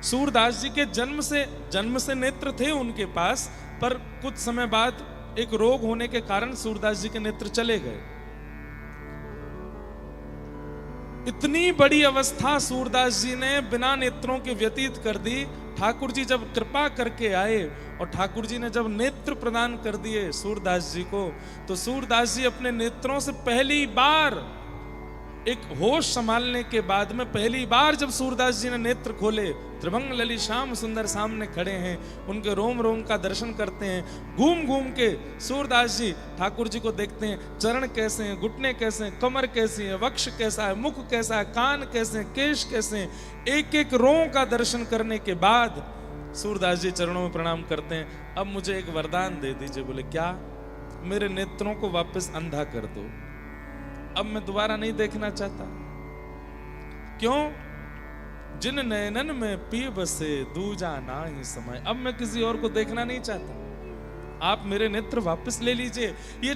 सूरदास जी के जन्म से नेत्र थे उनके पास, पर कुछ समय बाद एक रोग होने के कारण सूरदास जी के नेत्र चले गए। इतनी बड़ी अवस्था सूरदास जी ने बिना नेत्रों के व्यतीत कर दी। ठाकुर जी जब कृपा करके आए और ठाकुर जी ने जब नेत्र प्रदान कर दिए सूरदास जी को, तो सूरदास जी अपने नेत्रों से पहली बार, एक होश संभालने के बाद में पहली बार जब सूरदास जी ने नेत्र खोले, त्रिभंग ललित श्याम सुंदर सामने खड़े हैं, उनके रोम रोम का दर्शन करते हैं। घूम घूम के सूरदास जी ठाकुर जी को देखते हैं, चरण कैसे हैं, घुटने कैसे हैं, कमर कैसी है, वक्ष कैसा है, मुख कैसा है, कान कैसे हैं, केश कैसे हैं, एक एक रोम का दर्शन करने के बाद सूरदास जी चरणों में प्रणाम करते हैं। अब मुझे एक वरदान दे दीजिए। बोले क्या? मेरे नेत्रों को वापस अंधा कर दो, अब मैं दोबारा नहीं देखना चाहता। क्यों? जिन नयनन में पी बसे दूजा ना ही समय, अब मैं किसी और को देखना नहीं चाहता, आप मेरे नेत्र वापस ले लीजिए। ये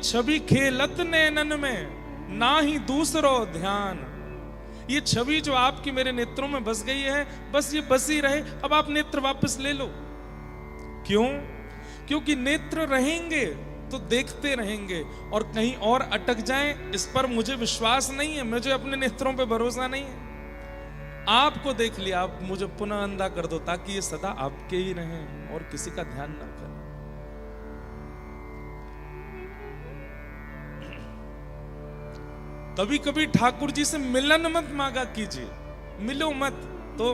छवि खेलत नयनन में ना ही दूसरो ध्यान, ये छवि जो आपकी मेरे नेत्रों में बस गई है, बस ये बसी रहे, अब आप नेत्र वापस ले लो। क्यों? क्योंकि नेत्र रहेंगे तो देखते रहेंगे, और कहीं और अटक जाएं इस पर मुझे विश्वास नहीं है, मुझे अपने नेत्रों पे भरोसा नहीं है। आपको देख लिया, आप मुझे पुनः अंधा कर दो ताकि ये सदा आपके ही रहें और किसी का ध्यान ना करें। कभी कभी ठाकुर जी से मिलन मत मांगा कीजिए, मिलो मत तो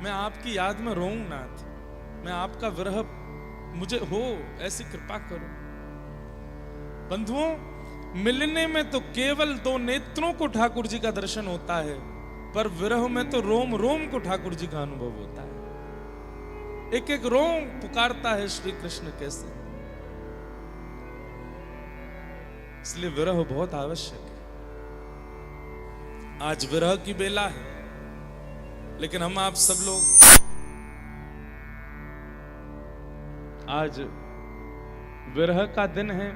मैं आपकी याद में रोऊं नाथ, मैं आपका विरह मुझे हो, ऐसी कृपा करो। बंधुओं, मिलने में तो केवल दो नेत्रों को ठाकुर जी का दर्शन होता है, पर विरह में तो रोम रोम को ठाकुर जी का अनुभव होता है। एक एक रोम पुकारता है श्री कृष्ण कैसे। इसलिए विरह बहुत आवश्यक है। आज विरह की बेला है, लेकिन हम आप सब लोग आज विरह का दिन है,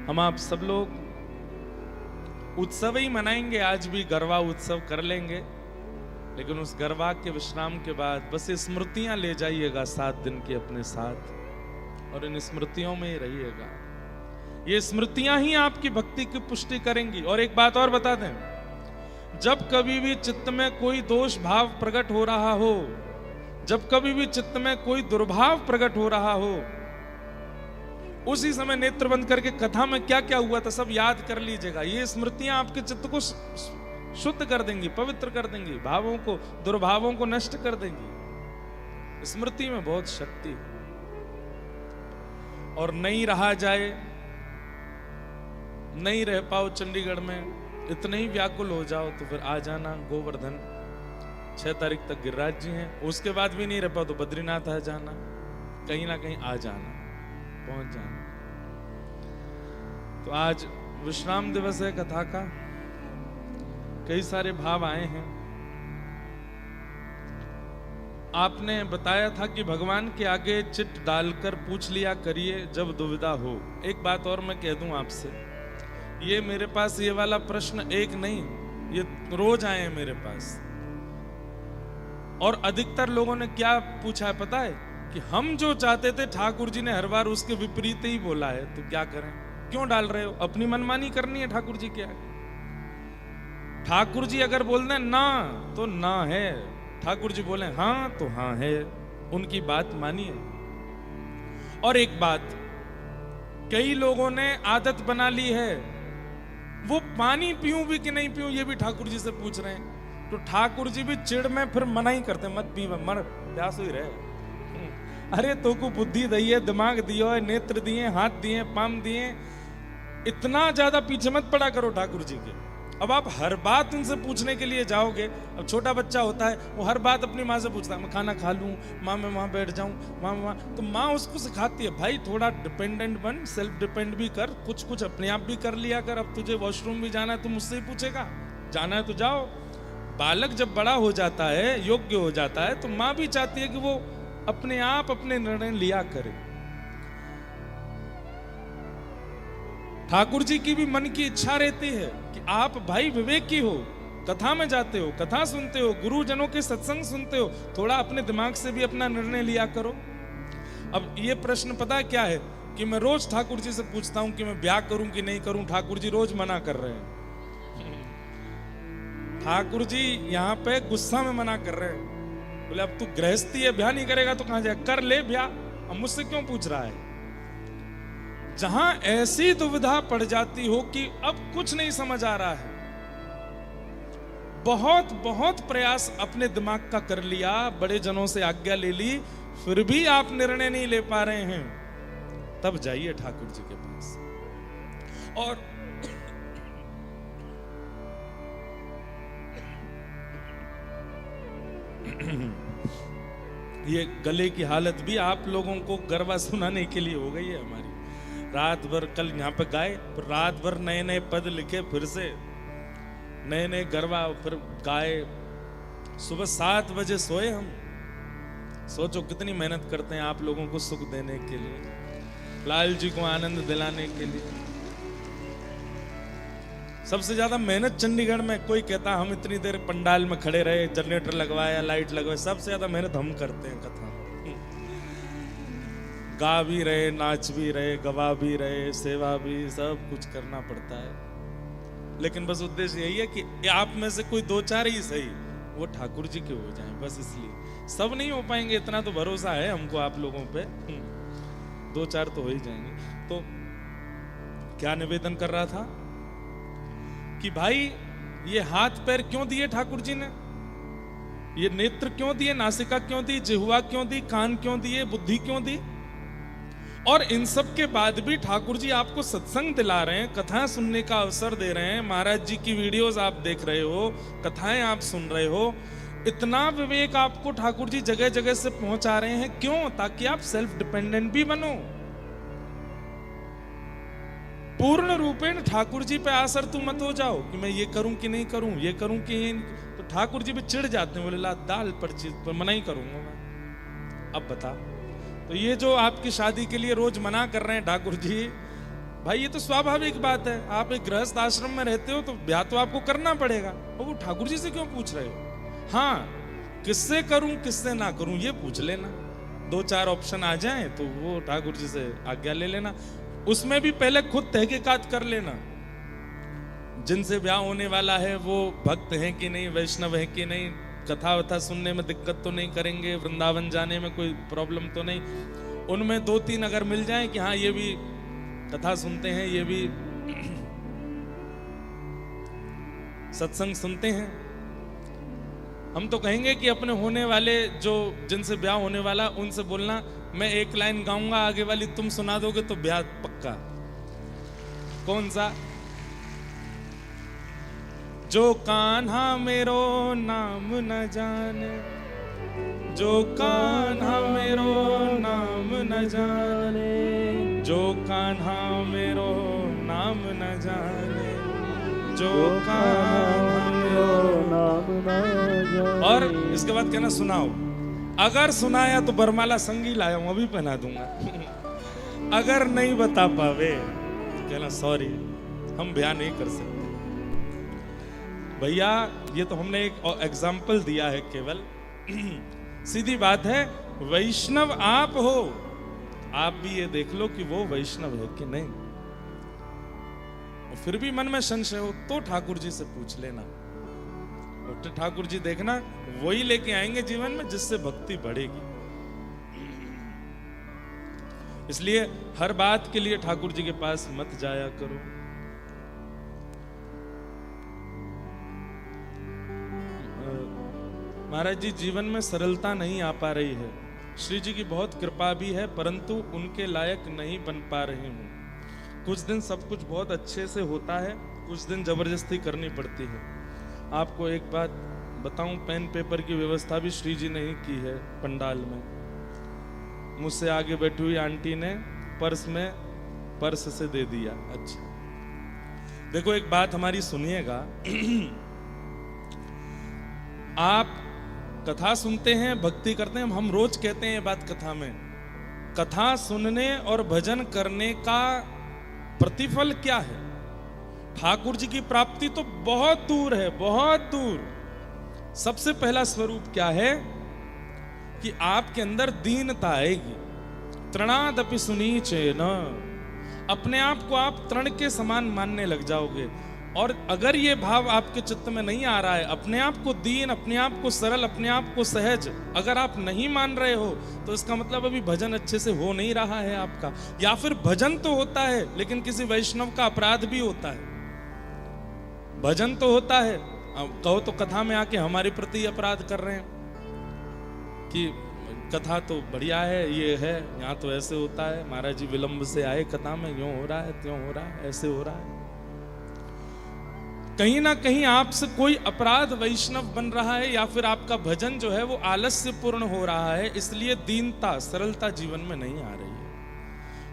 हम आप सब लोग उत्सव ही मनाएंगे। आज भी गरबा उत्सव कर लेंगे, लेकिन उस गरबा के विश्राम के बाद बस स्मृतियां ले जाइएगा 7 दिन की अपने साथ, और इन स्मृतियों में ही रहिएगा। ये स्मृतियां ही आपकी भक्ति की पुष्टि करेंगी। और एक बात और बता दें, जब कभी भी चित्त में कोई दोष भाव प्रकट हो रहा हो, जब कभी भी चित्त में कोई दुर्भाव प्रकट हो रहा हो, उसी समय नेत्र बंद करके कथा में क्या क्या हुआ था सब याद कर लीजिएगा। ये स्मृतियां आपके चित्त को शुद्ध कर देंगी, पवित्र कर देंगी, भावों को, दुर्भावों को नष्ट कर देंगी। स्मृति में बहुत शक्ति है। और नहीं रहा जाए, नहीं रह पाओ चंडीगढ़ में, इतने ही व्याकुल हो जाओ तो फिर आ जाना गोवर्धन। 6 तारीख तक गिरिराज जी हैं, उसके बाद भी नहीं रह पाओ तो बद्रीनाथ आ जाना, कहीं ना कहीं आ जाना, पहुंच जाना। तो आज विश्राम दिवस है कथा का, कई सारे भाव आए हैं। आपने बताया था कि भगवान के आगे चिट डालकर पूछ लिया करिए जब दुविधा हो। एक बात और मैं कह दूं आपसे, ये मेरे पास ये वाला प्रश्न एक नहीं, ये रोज आए हैं मेरे पास। और अधिकतर लोगों ने क्या पूछा है पता है? कि हम जो चाहते थे ठाकुर जी ने हर बार उसके विपरीत ही बोला है, तो क्या करें? क्यों डाल रहे हो? अपनी मनमानी करनी है ठाकुर जी के आगे। ठाकुर जी अगर बोल दें ना तो ना है, ठाकुर जी बोले हाँ तो हाँ है, उनकी बात मानिए। और एक बात, कई लोगों ने आदत बना ली है, वो पानी पीऊं भी कि नहीं पीऊं ये भी ठाकुर जी से पूछ रहे हैं। तो ठाकुर जी भी चिड़ में फिर मना ही करते, मत पी, मर प्यास ही रहे। अरे तो को बुद्धि दी है, दिमाग दियो है, नेत्र दिए, हाथ दिए, पाम दिए, इतना ज्यादा पीछे मत पड़ा करो ठाकुर जी के। अब आप हर बात उनसे पूछने के लिए जाओगे, अब छोटा बच्चा होता है वो हर बात अपनी माँ से पूछता है, मैं खाना खा लूँ माँ, मैं वहाँ बैठ जाऊँ माँ, तो माँ उसको सिखाती है भाई थोड़ा डिपेंडेंट बन, सेल्फ डिपेंड भी कर, कुछ कुछ अपने आप भी कर लिया कर। अब तुझे वॉशरूम भी जाना है तो मुझसे ही पूछेगा, जाना है तो जाओ। बालक जब बड़ा हो जाता है, योग्य हो जाता है, तो माँ भी चाहती है कि वो अपने आप अपने निर्णय लिया करे। ठाकुर जी की भी मन की इच्छा रहती है कि कि आप भाई विवेकी हो, कथा में जाते हो, कथा सुनते हो, गुरुजनों के सत्संग सुनते हो, थोड़ा अपने दिमाग से भी अपना निर्णय लिया करो। अब ये प्रश्न पता है क्या है कि मैं रोज ठाकुर जी से पूछता हूं कि मैं ब्याह करूं कि नहीं करूं, ठाकुर जी रोज मना कर रहे हैं। ठाकुर जी यहाँ पे गुस्सा में मना कर रहे हैं, बोले अब तू गृहस्थी है, ब्याह नहीं करेगा तो कहां जाए, कर ले ब्याह, अब मुझसे क्यों पूछ रहा है। जहां ऐसी दुविधा पड़ जाती हो कि अब कुछ नहीं समझ आ रहा है, बहुत बहुत प्रयास अपने दिमाग का कर लिया, बड़े जनों से आज्ञा ले ली, फिर भी आप निर्णय नहीं ले पा रहे हैं, तब जाइए ठाकुर जी के पास। और ये गले की हालत भी आप लोगों को गरबा सुनाने के लिए हो गई है हमारी। रात भर कल यहाँ पे गाए, रात भर नए नए पद लिखे, फिर से नए नए गरबा फिर गाए, सुबह 7 बजे सोए हम। सोचो कितनी मेहनत करते हैं आप लोगों को सुख देने के लिए, लाल जी को आनंद दिलाने के लिए। सबसे ज्यादा मेहनत चंडीगढ़ में, कोई कहता हम इतनी देर पंडाल में खड़े रहे, जनरेटर लगवाया, लाइट लगवाए, सबसे ज्यादा मेहनत हम करते हैं कथा। गा भी रहे, नाच भी रहे, गवा भी रहे, सेवा भी, सब कुछ करना पड़ता है, लेकिन बस उद्देश्य यही है कि आप में से कोई 2-4 ही सही वो ठाकुर जी के हो जाएं, बस इसलिए। सब नहीं हो पाएंगे, इतना तो भरोसा है हमको आप लोगों पे, 2-4 तो हो ही जाएंगे। तो क्या निवेदन कर रहा था कि भाई ये हाथ पैर क्यों दिए ठाकुर जी ने, ये नेत्र क्यों दिए, नासिका क्यों दी, जिह्वा क्यों दी, कान क्यों दिए, बुद्धि क्यों दी, और इन सब के बाद भी ठाकुर जी आपको सत्संग दिला रहे हैं, कथाएं सुनने का अवसर दे रहे हैं, महाराज जी की वीडियोस आप देख रहे हो, कथाएं आप सुन रहे हो, इतना विवेक आपको ठाकुर जी जगह जगह से पहुंचा रहे हैं, क्यों? ताकि आप सेल्फ डिपेंडेंट भी बनो, पूर्ण रूपेण ठाकुर जी पे आसर तू मत हो जाओ कि मैं ये करूं कि नहीं करूं, ये करूं कि ये, तो ठाकुर जी भी चिढ़ जाते हैं, बोले ला दाल पर चीज पर मना ही करूंगा मैं। अब बता, तो ये जो आपकी शादी के लिए रोज मना कर रहे हैं ठाकुर जी, भाई ये तो स्वाभाविक बात है, आप एक गृहस्थ आश्रम में रहते हो तो ब्याह तो आपको करना पड़ेगा, और वो ठाकुर जी से क्यों पूछ रहे हो? हाँ, किससे करूं किससे ना करूं ये पूछ लेना, 2-4 ऑप्शन आ जाएं तो वो ठाकुर जी से आज्ञा ले लेना, उसमें भी पहले खुद तहकीकात कर लेना, जिनसे ब्याह होने वाला है वो भक्त हैं कि नहीं, वैष्णव है कि नहीं, कथा वथा सुनने में दिक्कत तो नहीं करेंगे, वृंदावन जाने में कोई प्रॉब्लम तो नहीं, उनमें 2-3 अगर मिल जाएं कि हाँ ये भी कथा सुनते हैं, ये भी सत्संग सुनते हैं, हम तो कहेंगे कि अपने होने वाले जो जिनसे ब्याह होने वाला उनसे बोलना, मैं एक लाइन गाऊंगा, आगे वाली तुम सुना दोगे तो ब्याह पक्का। कौन सा? जो कान्हा मेरो नाम न जाने, जो कान्हा मेरो नाम न जाने, जो कान्हा मेरो नाम न जाने, जो कान्हा मेरो नाम न जाने। और इसके बाद कहना सुनाओ, अगर सुनाया तो बरमाला संगी लाया हूं, अभी पहना दूंगा। अगर नहीं बता पावे तो कहना सॉरी, हम ब्याह नहीं कर सकते। भैया ये तो हमने एक एग्जाम्पल दिया है केवल, सीधी बात है, वैष्णव आप हो, आप भी ये देख लो कि वो वैष्णव है कि नहीं, और फिर भी मन में संशय हो तो ठाकुर जी से पूछ लेना, तो ठाकुर जी देखना वही लेके आएंगे जीवन में जिससे भक्ति बढ़ेगी। इसलिए हर बात के लिए ठाकुर जी के पास मत जाया करो। महाराज जी जीवन में सरलता नहीं आ पा रही है, श्री जी की बहुत कृपा भी है, परंतु उनके लायक नहीं बन पा रही हूँ। कुछ दिन सब कुछ बहुत अच्छे से होता है, कुछ दिन जबरदस्ती करनी पड़ती है। आपको एक बात बताऊं, पेन पेपर की व्यवस्था भी श्री जी ने ही की है पंडाल में। मुझसे आगे बैठी हुई आंटी ने पर्स में पर्स से दे दिया। अच्छा देखो एक बात हमारी सुनिएगा, आप कथा सुनते हैं, भक्ति करते हैं, हम रोज कहते हैं ये बात कथा में, कथा सुनने और भजन करने का प्रतिफल क्या है? ठाकुर जी की प्राप्ति तो बहुत दूर है, बहुत दूर। सबसे पहला स्वरूप क्या है कि आपके अंदर दीनता आएगी। तृणादपि सुनीचेन, अपने आप को आप तृण के समान मानने लग जाओगे। और अगर ये भाव आपके चित्त में नहीं आ रहा है, अपने आप को दीन, अपने आप को सरल, अपने आप को सहज अगर आप नहीं मान रहे हो, तो इसका मतलब अभी भजन अच्छे से हो नहीं रहा है आपका। या फिर भजन तो होता है लेकिन किसी वैष्णव का अपराध भी होता है। भजन तो होता है, कहो तो कथा में आके हमारे प्रति अपराध कर रहे हैं कि कथा तो बढ़िया है, ये है, यहाँ तो ऐसे होता है, महाराज जी विलंब से आए कथा में, यूं हो रहा है, त्यों हो रहा है, ऐसे हो रहा है। कहीं ना कहीं आपसे कोई अपराध वैष्णव बन रहा है, या फिर आपका भजन जो है वो आलस्य पूर्ण हो रहा है, इसलिए दीनता, सरलता जीवन में नहीं आ रही है।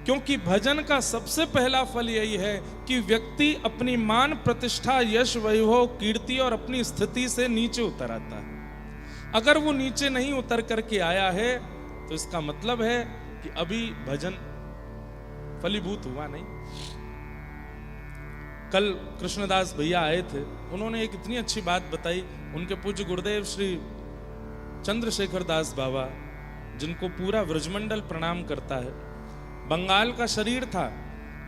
क्योंकि भजन का सबसे पहला फल यही है कि व्यक्ति अपनी मान, प्रतिष्ठा, यश, वैभव, कीर्ति और अपनी स्थिति से नीचे उतर आता है। अगर वो नीचे नहीं उतर करके आया है तो इसका मतलब है कि अभी भजन फलीभूत हुआ नहीं। कल कृष्णदास भैया आए थे, उन्होंने एक इतनी अच्छी बात बताई। उनके पूज्य गुरुदेव श्री चंद्रशेखर दास बाबा, जिनको पूरा व्रजमंडल प्रणाम करता है, बंगाल का शरीर था,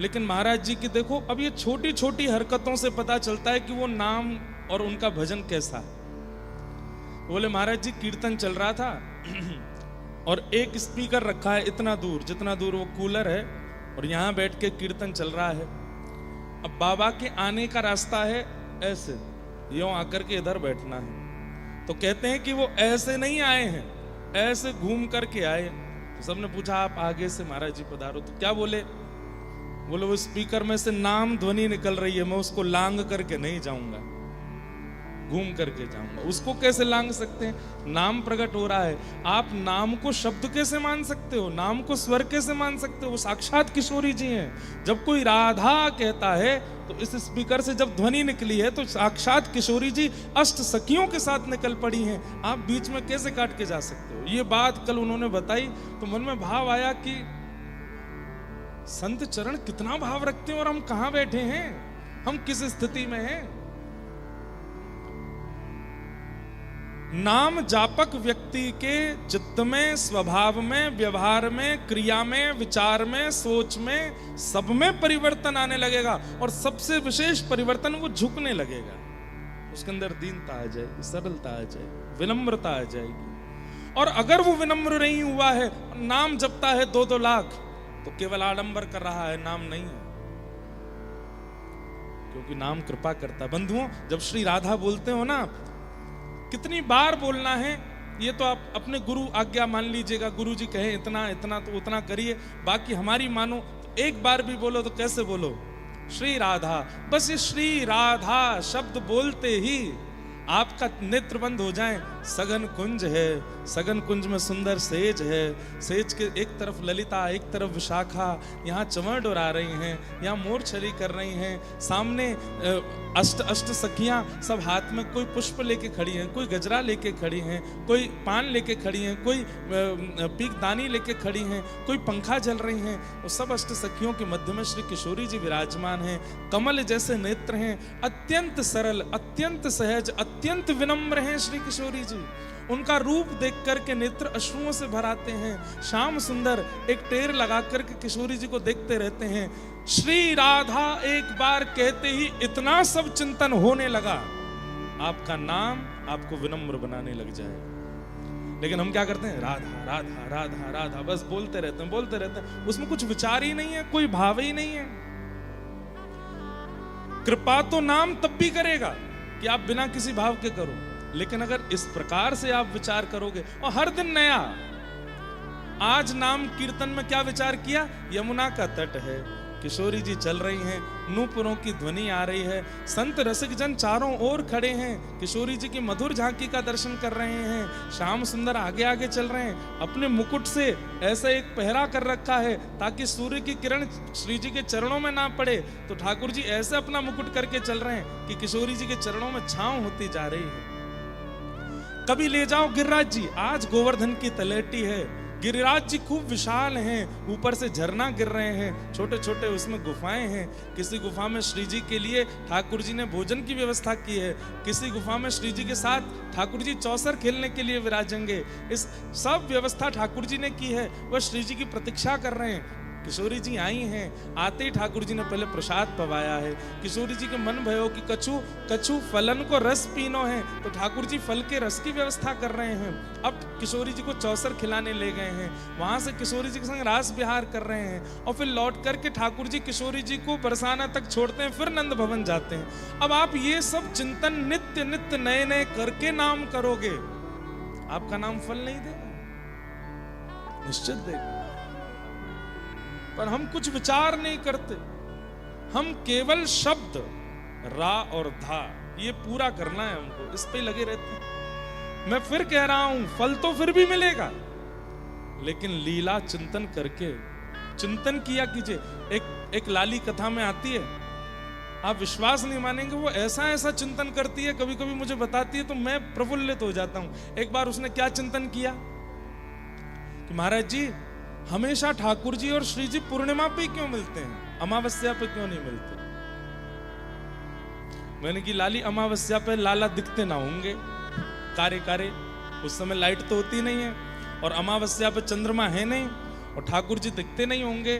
लेकिन महाराज जी की देखो अब ये छोटी छोटी हरकतों से पता चलता है कि वो नाम और उनका भजन कैसा। बोले महाराज जी कीर्तन चल रहा था और एक स्पीकर रखा है इतना दूर, जितना दूर वो कूलर है, और यहां बैठ के कीर्तन चल रहा है। अब बाबा के आने का रास्ता है ऐसे, यूं आकर के इधर बैठना है। तो कहते हैं कि वो ऐसे नहीं आए हैं, ऐसे घूम करके आए। तो सबने पूछा आप आगे से महाराज जी पधारो, तो क्या बोले? बोले वो स्पीकर में से नाम ध्वनि निकल रही है, मैं उसको लांग करके नहीं जाऊंगा, घूम करके जाऊंगा। उसको कैसे लांग सकते हैं? नाम प्रकट हो रहा है। आप नाम को शब्द कैसे मान सकते हो? नाम को स्वर कैसे मान सकते हो? वो साक्षात किशोरी जी हैं। जब कोई राधा कहता है तो इस स्पीकर से जब ध्वनि निकली है तो साक्षात किशोरी जी अष्ट सखियों के साथ निकल पड़ी हैं। आप बीच में कैसे काट के जा सकते हो? ये बात कल उन्होंने बताई तो मन में भाव आया कि संत चरण कितना भाव रखते हैं और हम कहां बैठे हैं, हम किस स्थिति में हैं। नाम जापक व्यक्ति के चित्त में, स्वभाव में, व्यवहार में, क्रिया में, विचार में, सोच में, सब में परिवर्तन आने लगेगा। और सबसे विशेष परिवर्तन, वो झुकने लगेगा। उसके अंदर दीनता आ जाएगी, सरलता आ जाएगी, विनम्रता आ जाएगी। और अगर वो विनम्र नहीं हुआ है, नाम जपता है 2-2 लाख, तो केवल आडंबर कर रहा है, नाम नहीं है। क्योंकि नाम कृपा करता है। बंधुओं, जब श्री राधा बोलते हो ना, कितनी बार बोलना है ये तो आप अपने गुरु आज्ञा मान लीजिएगा। गुरु जी कहे इतना इतना तो उतना करिए, बाकी हमारी मानो। तो एक बार भी बोलो तो कैसे बोलो? श्री राधा। बस ये श्री राधा शब्द बोलते ही आपका नेत्र बंद हो जाए। सघन कुंज है, सघन कुंज में सुंदर सेज है, सेज के एक तरफ ललिता, एक तरफ विशाखा, यहाँ चंवर डोरा रही हैं, यहाँ मोर छली कर रही हैं, सामने अष्ट सखियां सब हाथ में कोई पुष्प लेके खड़ी हैं, कोई गजरा लेके खड़ी हैं, कोई पान लेके खड़ी हैं, कोई पीकदानी लेके खड़ी हैं, कोई पंखा जल रही हैं। और सब अष्ट सखियों के मध्य में श्री किशोरी जी विराजमान हैं। कमल जैसे नेत्र हैं, अत्यंत सरल, अत्यंत सहज, अत्यंत विनम्र हैं श्री किशोरी जी। उनका रूप देख करके नेत्र अश्रुओं से भर आते हैं। श्याम सुंदर एक टेर लगा करके किशोरी जी को देखते रहते हैं। श्री राधा एक बार कहते ही इतना सब चिंतन होने लगा, आपका नाम आपको विनम्र बनाने लग जाएगा। लेकिन हम क्या करते हैं? राधा राधा राधा राधा, बस बोलते रहते हैं, बोलते रहते हैं। उसमें कुछ विचार ही नहीं है, कोई भाव ही नहीं है। कृपा तो नाम तब भी करेगा कि आप बिना किसी भाव के करो, लेकिन अगर इस प्रकार से आप विचार करोगे, और हर दिन नया। आज नाम कीर्तन में क्या विचार किया? यमुना का तट है, किशोरी जी चल रही हैं, नूपुरों की ध्वनि आ रही है, संत रसिक जन चारों ओर खड़े हैं, किशोरी जी की मधुर झांकी का दर्शन कर रहे हैं। श्याम सुंदर आगे आगे चल रहे हैं, अपने मुकुट से ऐसा एक पहरा कर रखा है ताकि सूर्य की किरण श्री जी के चरणों में ना पड़े। तो ठाकुर जी ऐसे अपना मुकुट करके चल रहे हैं कि किशोरी जी के चरणों में छांव होती जा रही है। कभी ले जाओ गिरिराज जी, आज गोवर्धन की तलेटी है, गिरिराज जी खूब विशाल हैं, ऊपर से झरना गिर रहे हैं, छोटे छोटे उसमें गुफाएं हैं। किसी गुफा में श्री जी के लिए ठाकुर जी ने भोजन की व्यवस्था की है, किसी गुफा में श्री जी के साथ ठाकुर जी चौसर खेलने के लिए विराजेंगे। इस सब व्यवस्था ठाकुर जी ने की है, वह श्री जी की प्रतीक्षा कर रहे हैं। किशोरी जी आई हैं, आते ही ठाकुर जी ने पहले प्रसाद पवाया है। किशोरी जी के मन भयो कि कछु फलन को रस पीनो है, तो ठाकुर जी फल के रस की व्यवस्था कर रहे हैं। अब किशोरी जी को चौसर खिलाने ले गए हैं, वहां से किशोरी जी के संग रास विहार कर रहे हैं, और फिर लौट करके ठाकुर जी किशोरी जी को बरसाना तक छोड़ते हैं, फिर नंद भवन जाते हैं। अब आप ये सब चिंतन नित्य नित्य नए नए करके नाम करोगे, आपका नाम फल नहीं देगा, निश्चित देगा। पर हम कुछ विचार नहीं करते, हम केवल शब्द रा और धा ये पूरा करना है हमको, इस पे लगे रहते हैं। मैं फिर कह रहा हूं, फल तो फिर भी मिलेगा, लेकिन लीला चिंतन करके चिंतन किया कीजिए। एक लाली कथा में आती है, आप विश्वास नहीं मानेंगे, वो ऐसा ऐसा चिंतन करती है, कभी कभी मुझे बताती है तो मैं प्रफुल्लित हो जाता हूं। एक बार उसने क्या चिंतन किया कि महाराज जी हमेशा ठाकुर जी और श्री जी पूर्णिमा पे क्यों मिलते हैं, अमावस्या पे क्यों नहीं मिलते। मैंने की लाली अमावस्या पे लाला दिखते ना होंगे, कारे कारे, उस समय लाइट तो होती नहीं है, और अमावस्या पे चंद्रमा है नहीं, और ठाकुर जी दिखते नहीं होंगे,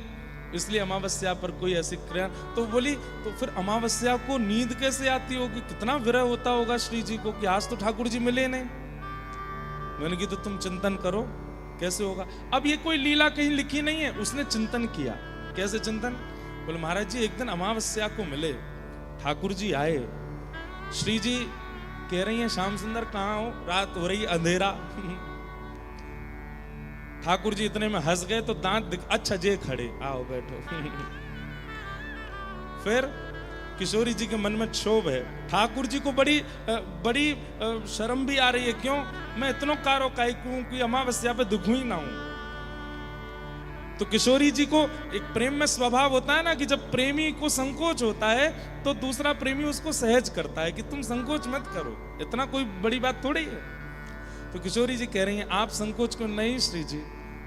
इसलिए अमावस्या पर कोई ऐसी क्रिया। तो बोली तो फिर अमावस्या को नींद कैसे आती होगी, कितना विरह होता होगा श्री जी को कि आज तो ठाकुर जी मिले नहीं। मैंने की तो तुम चिंतन करो कैसे होगा। अब ये कोई लीला कहीं लिखी नहीं है, उसने चिंतन किया। कैसे चिंतन, बोले महाराज जी एक दिन अमावस्या को मिले, ठाकुर जी आए, श्री जी कह रही हैं श्याम सुंदर कहाँ हो, रात हो रही अंधेरा। ठाकुर जी इतने में हंस गए तो दांत अच्छा जे खड़े, आओ बैठो। फिर किशोरी जी के मन में क्षोभ है, ठाकुर जी को बड़ी शर्म भी आ रही है, क्यों मैं इतना कारो काई कोई अमावस्या पे दुखू ही ना हूं। तो किशोरी जी को एक प्रेम में स्वभाव होता है ना कि जब प्रेमी को संकोच होता है तो दूसरा प्रेमी उसको सहज करता है कि तुम संकोच मत करो, इतना कोई बड़ी बात थोड़ी है। तो किशोरी जी कह रही हैं आप संकोच को नहीं श्री जी,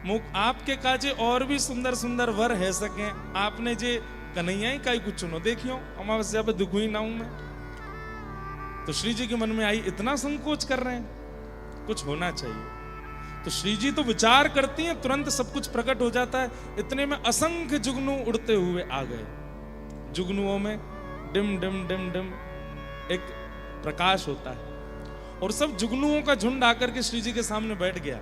मुख आपके काजे और भी सुंदर सुंदर वर है सके, आपने जे कन्हैया ही काई कुछ चुनो, देखियो अमावस्या पे दुखू ही ना हूं मैं। तो श्री जी के मन में आई इतना संकोच कर रहे हैं, कुछ होना चाहिए। तो श्री जी तो विचार करती हैं, तुरंत सब कुछ प्रकट हो जाता है। इतने में असंख्य जुगनू उड़ते हुए आ गए, जुगनुओं में डिम डिम डिम डिम एक प्रकाश होता है, और सब जुगनुओं का झुंड आकर के श्री जी के सामने बैठ गया।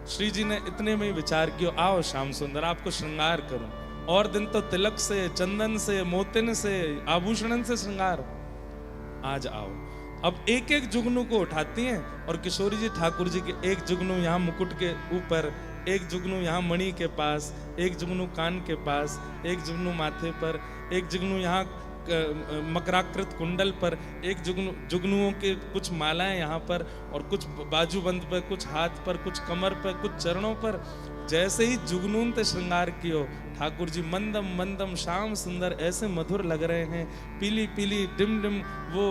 श्री जी ने इतने में ही विचार किया, आओ श्याम सुंदर आपको श्रृंगार करूं, और दिन तो तिलक से, चंदन से, मोतिन से, आभूषणन से श्रृंगार, आज आओ। अब एक एक जुगनू को उठाती हैं, और किशोरी जी ठाकुर जी के एक जुगनू यहाँ मुकुट के ऊपर, एक जुगनू यहाँ मणि के पास, एक जुगनू कान के पास, एक जुगनू माथे पर, एक जुगनू यहाँ मकराकृत कुंडल पर, एक जुगनुओं के कुछ मालाएं यहाँ पर, और कुछ बाजूबंद पर, कुछ हाथ पर, कुछ कमर पर, कुछ चरणों पर। जैसे ही जुगनून ते श्रृंगार कियो, ठाकुर जी मंदम मंदम श्याम सुंदर ऐसे मधुर लग रहे हैं, पीली पीली डिम डिम वो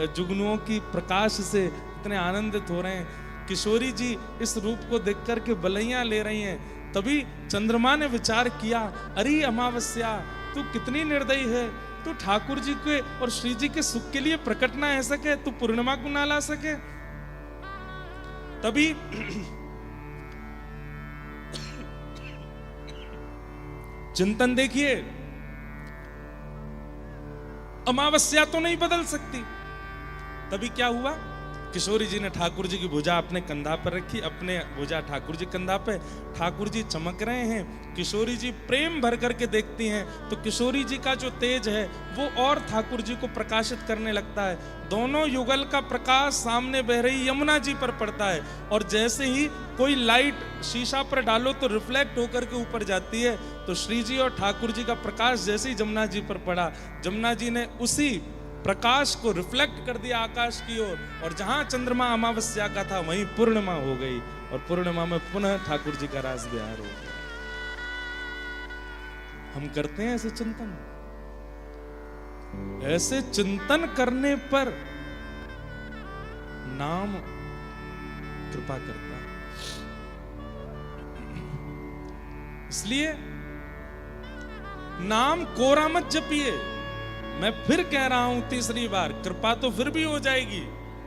जुगनुओं की प्रकाश से इतने आनंदित हो रहे हैं। किशोरी जी इस रूप को देख करके बलैयां ले रही हैं। तभी चंद्रमा ने विचार किया, अरे अमावस्या तू कितनी निर्दयी है, तू ठाकुर जी के और श्री जी के सुख के लिए प्रकट ना है सके, तू पूर्णिमा को ना ला सके। तभी चिंतन देखिए, अमावस्या तो नहीं बदल सकती। तभी क्या हुआ, किशोरी जी ने ठाकुर जी की भुजा अपने कंधा पर रखी, अपने भुजा ठाकुर जी कंधा पे, ठाकुर जी चमक रहे हैं, किशोरी जी प्रेम भर करके देखती हैं, तो किशोरी जी का जो तेज है वो और ठाकुर जी को प्रकाशित करने लगता है। दोनों युगल का प्रकाश सामने बह रही यमुना जी पर पड़ता है, और जैसे ही कोई लाइट शीशा पर डालो तो रिफ्लेक्ट होकर के ऊपर जाती है। तो श्री जी और ठाकुर जी का प्रकाश जैसे ही जमुना जी पर पड़ा, जमुना जी ने उसी प्रकाश को रिफ्लेक्ट कर दिया आकाश की ओर, और जहां चंद्रमा अमावस्या का था वहीं पूर्णिमा हो गई, और पूर्णिमा में पुनः ठाकुर जी का रास विहार हो गया। हम करते हैं ऐसे चिंतन, ऐसे चिंतन करने पर नाम कृपा करता है। इसलिए नाम कोरा मत जपिए। मैं फिर कह रहा हूं तीसरी बार, कृपा तो फिर भी हो जाएगी,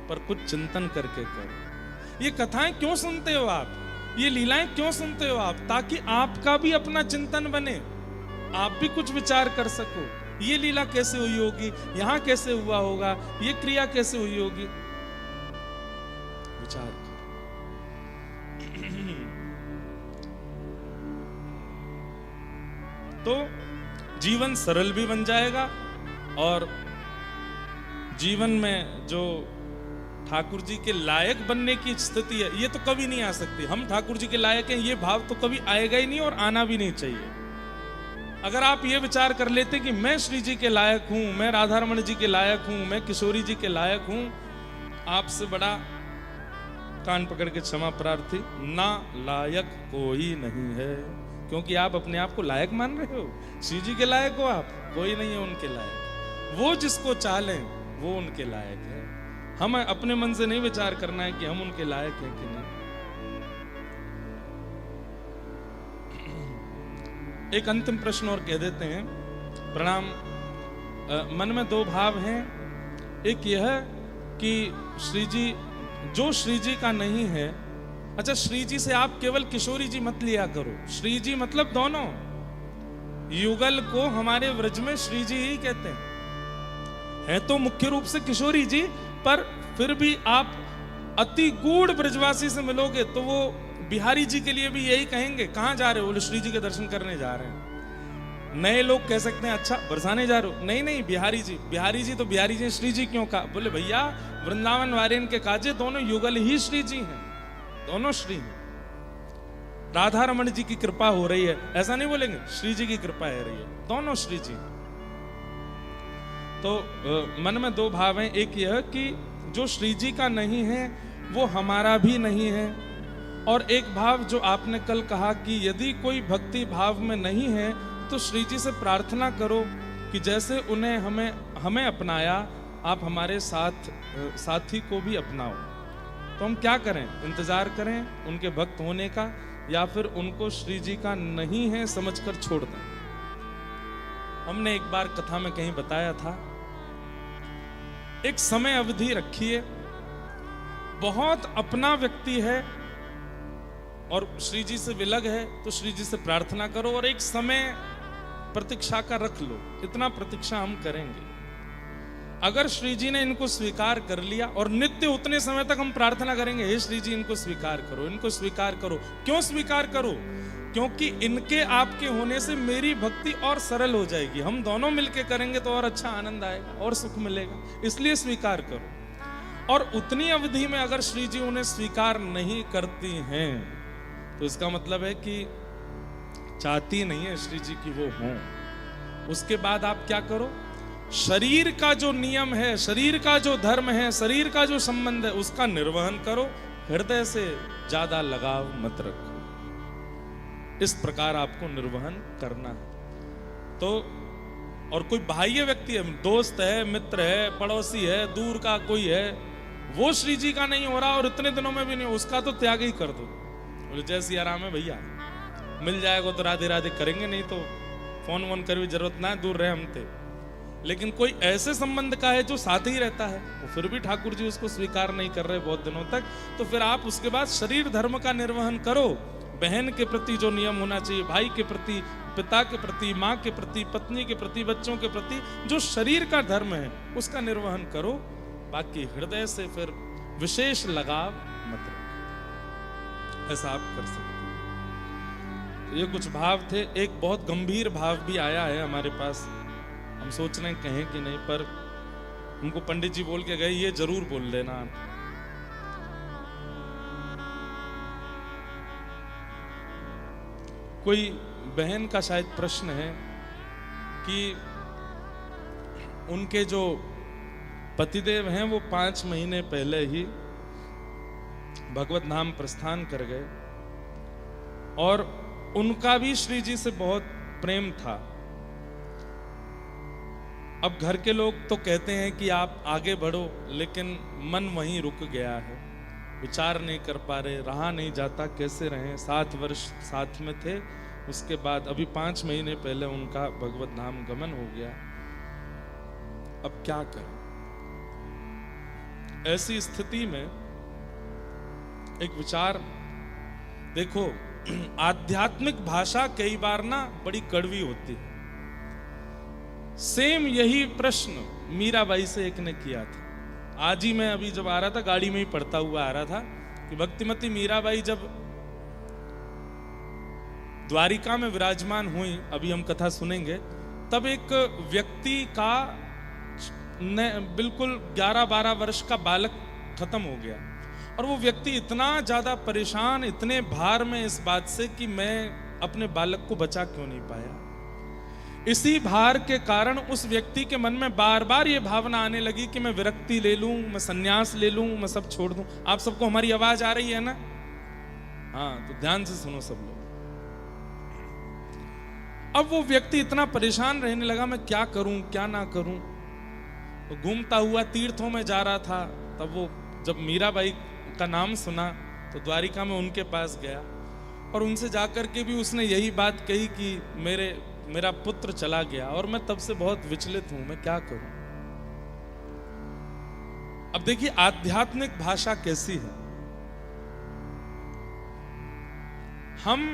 पर कुछ चिंतन करके करो। ये कथाएं क्यों सुनते हो आप, ये लीलाएं क्यों सुनते हो आप? ताकि आपका भी अपना चिंतन बने, आप भी कुछ विचार कर सको। ये लीला कैसे हुई होगी, यहां कैसे हुआ होगा, ये क्रिया कैसे हुई होगी, विचार करो। तो जीवन सरल भी बन जाएगा, और जीवन में जो ठाकुर जी के लायक बनने की स्थिति है, ये तो कभी नहीं आ सकती। हम ठाकुर जी के लायक हैं, ये भाव तो कभी आएगा ही नहीं, और आना भी नहीं चाहिए। अगर आप ये विचार कर लेते कि मैं श्री जी के लायक हूं, मैं राधा रमण जी के लायक हूं, मैं किशोरी जी के लायक हूं, आपसे बड़ा कान पकड़ के क्षमा प्रार्थी, ना लायक कोई नहीं है। क्योंकि आप अपने आप को लायक मान रहे हो। श्री जी के लायक हो आप, कोई नहीं है उनके लायक। वो जिसको चाह लें वो उनके लायक है। हमें अपने मन से नहीं विचार करना है कि हम उनके लायक हैं कि नहीं। एक अंतिम प्रश्न और कह देते हैं। प्रणाम। मन में दो भाव हैं। एक यह कि श्री जी, जो श्री जी का नहीं है, अच्छा श्री जी से आप केवल किशोरी जी मत लिया करो। श्री जी मतलब दोनों, युगल को हमारे व्रज में श्री जी ही कहते हैं। है तो मुख्य रूप से किशोरी जी, पर फिर भी आप अति गूढ़ ब्रजवासी से मिलोगे तो वो बिहारी जी के लिए भी यही कहेंगे, कहां जा रहे हो? बोले श्री जी के दर्शन करने जा रहे हैं। नए लोग कह सकते हैं अच्छा बरसाने जा रहे हो? नहीं नहीं, बिहारी जी। बिहारी जी तो बिहारी जी, श्री जी क्यों कहा? बोले भैया वृंदावन वारेन के काजे दोनों युगल ही श्री जी हैं, दोनों श्री हैं। राधा रमण जी की कृपा हो रही है, ऐसा नहीं बोलेंगे, श्री जी की कृपा है रही है, दोनों श्री जी। तो मन में दो भाव हैं। एक यह कि जो श्री जी का नहीं है वो हमारा भी नहीं है, और एक भाव जो आपने कल कहा कि यदि कोई भक्ति भाव में नहीं है तो श्री जी से प्रार्थना करो कि जैसे उन्हें हमें अपनाया, आप हमारे साथी को भी अपनाओ। तो हम क्या करें? इंतजार करें उनके भक्त होने का, या फिर उनको श्री जी का नहीं है समझकर छोड़ दें? हमने एक बार कथा में कहीं बताया था, एक समय अवधि रखिए, बहुत अपना व्यक्ति है और श्री जी से विलग है, तो श्री जी से प्रार्थना करो और एक समय प्रतीक्षा का रख लो, इतना प्रतीक्षा हम करेंगे। अगर श्री जी ने इनको स्वीकार कर लिया, और नित्य उतने समय तक हम प्रार्थना करेंगे, हे श्री जी इनको स्वीकार करो, इनको स्वीकार करो। क्यों स्वीकार करो? क्योंकि इनके आपके होने से मेरी भक्ति और सरल हो जाएगी। हम दोनों मिलके करेंगे तो और अच्छा आनंद आएगा और सुख मिलेगा, इसलिए स्वीकार करो। और उतनी अवधि में अगर श्री जी उन्हें स्वीकार नहीं करती हैं तो इसका मतलब है कि चाहती नहीं है श्री जी की वो हों। उसके बाद आप क्या करो? शरीर का जो नियम है, शरीर का जो धर्म है, शरीर का जो संबंध है, उसका निर्वहन करो, हृदय से ज्यादा लगाव मत रखो। इस प्रकार आपको निर्वहन करना है। तो और कोई बाह्य व्यक्ति है, दोस्त है, मित्र है, पड़ोसी है, दूर का कोई है, वो श्री जी का नहीं हो रहा और इतने दिनों में भी नहीं, उसका तो त्याग ही कर दो। बोले जय सिया राम है भैया, मिल जाएगा तो राधे राधे करेंगे, नहीं तो फोन वोन कर भी जरूरत ना है, दूर रहे हमसे। लेकिन कोई ऐसे संबंध का है जो साथ ही रहता है, वो फिर भी ठाकुर जी उसको स्वीकार नहीं कर रहे बहुत दिनों तक, तो फिर आप उसके बाद शरीर धर्म का निर्वहन करो। बहन के प्रति जो नियम होना चाहिए, भाई के प्रति, पिता के प्रति, माँ के प्रति, पत्नी के प्रति, बच्चों के प्रति, जो शरीर का धर्म है उसका निर्वहन करो। बाकी हृदय से फिर विशेष लगाव मत रखो। ऐसा आप कर सकते हैं। ये कुछ भाव थे। एक बहुत गंभीर भाव भी आया है हमारे पास, हम सोच रहे हैं कहें कि नहीं, पर हमको पंडित जी बोल के गए ये जरूर बोल लेना आप। कोई बहन का शायद प्रश्न है कि उनके जो पतिदेव हैं वो 5 महीने पहले ही भगवत नाम प्रस्थान कर गए और उनका भी श्री जी से बहुत प्रेम था। अब घर के लोग तो कहते हैं कि आप आगे बढ़ो, लेकिन मन वहीं रुक गया है, विचार नहीं कर पा रहे, रहा नहीं जाता, कैसे रहें, 7 वर्ष साथ में थे, उसके बाद अभी 5 महीने पहले उनका भगवत धाम गमन हो गया। अब क्या करें? ऐसी स्थिति में एक विचार, देखो आध्यात्मिक भाषा कई बार ना बड़ी कड़वी होती है। सेम यही प्रश्न मीराबाई से एक ने किया था। आज ही मैं अभी जब आ रहा था, गाड़ी में ही पढ़ता हुआ आ रहा था कि भक्तिमती मीराबाई जब द्वारिका में विराजमान हुई, अभी हम कथा सुनेंगे, तब एक व्यक्ति का बिल्कुल 11-12 वर्ष का बालक खत्म हो गया। और वो व्यक्ति इतना ज्यादा परेशान, इतने भार में इस बात से कि मैं अपने बालक को बचा क्यों नहीं पाया। इसी भार के कारण उस व्यक्ति के मन में बार बार ये भावना आने लगी कि मैं विरक्ति ले लूं, मैं संन्यास ले लूं, मैं सब छोड़ दूं। आप सबको हमारी आवाज आ रही है ना? हाँ, तो ध्यान से सुनो सब लोग। अब वो व्यक्ति इतना परेशान रहने लगा, मैं क्या करूं क्या ना करूं। तो घूमता हुआ तीर्थों में जा रहा था, तब वो जब मीराबाई का नाम सुना तो द्वारिका में उनके पास गया और उनसे जाकर के भी उसने यही बात कही कि मेरा पुत्र चला गया और मैं तब से बहुत विचलित हूं, मैं क्या करूं। अब देखिए आध्यात्मिक भाषा कैसी है। हम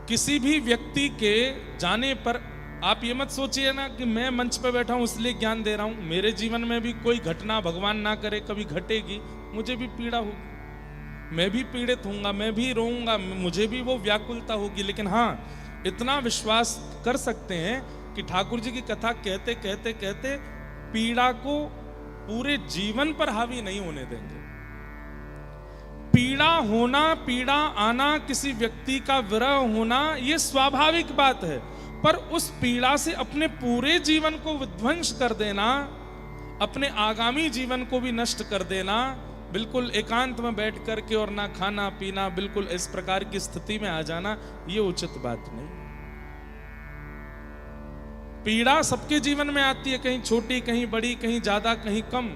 किसी भी व्यक्ति के जाने पर, आप ये मत सोचिए ना कि मैं मंच पे बैठा हूं इसलिए ज्ञान दे रहा हूं। मेरे जीवन में भी कोई घटना, भगवान ना करे कभी घटेगी, मुझे भी पीड़ा होगी, मैं भी पीड़ित होऊंगा, मैं भी रोऊंगा, मुझे भी वो व्याकुलता होगी। लेकिन हाँ, इतना विश्वास कर सकते हैं कि ठाकुर जी की कथा कहते कहते कहते पीड़ा को पूरे जीवन पर हावी नहीं होने देंगे। पीड़ा होना, पीड़ा आना, किसी व्यक्ति का विरह होना, ये स्वाभाविक बात है, पर उस पीड़ा से अपने पूरे जीवन को विध्वंस कर देना, अपने आगामी जीवन को भी नष्ट कर देना, बिल्कुल एकांत में बैठ करके और ना खाना पीना, बिल्कुल इस प्रकार की स्थिति में आ जाना, ये उचित बात नहीं। पीड़ा सबके जीवन में आती है, कहीं छोटी, कहीं बड़ी, कहीं ज्यादा, कहीं कम।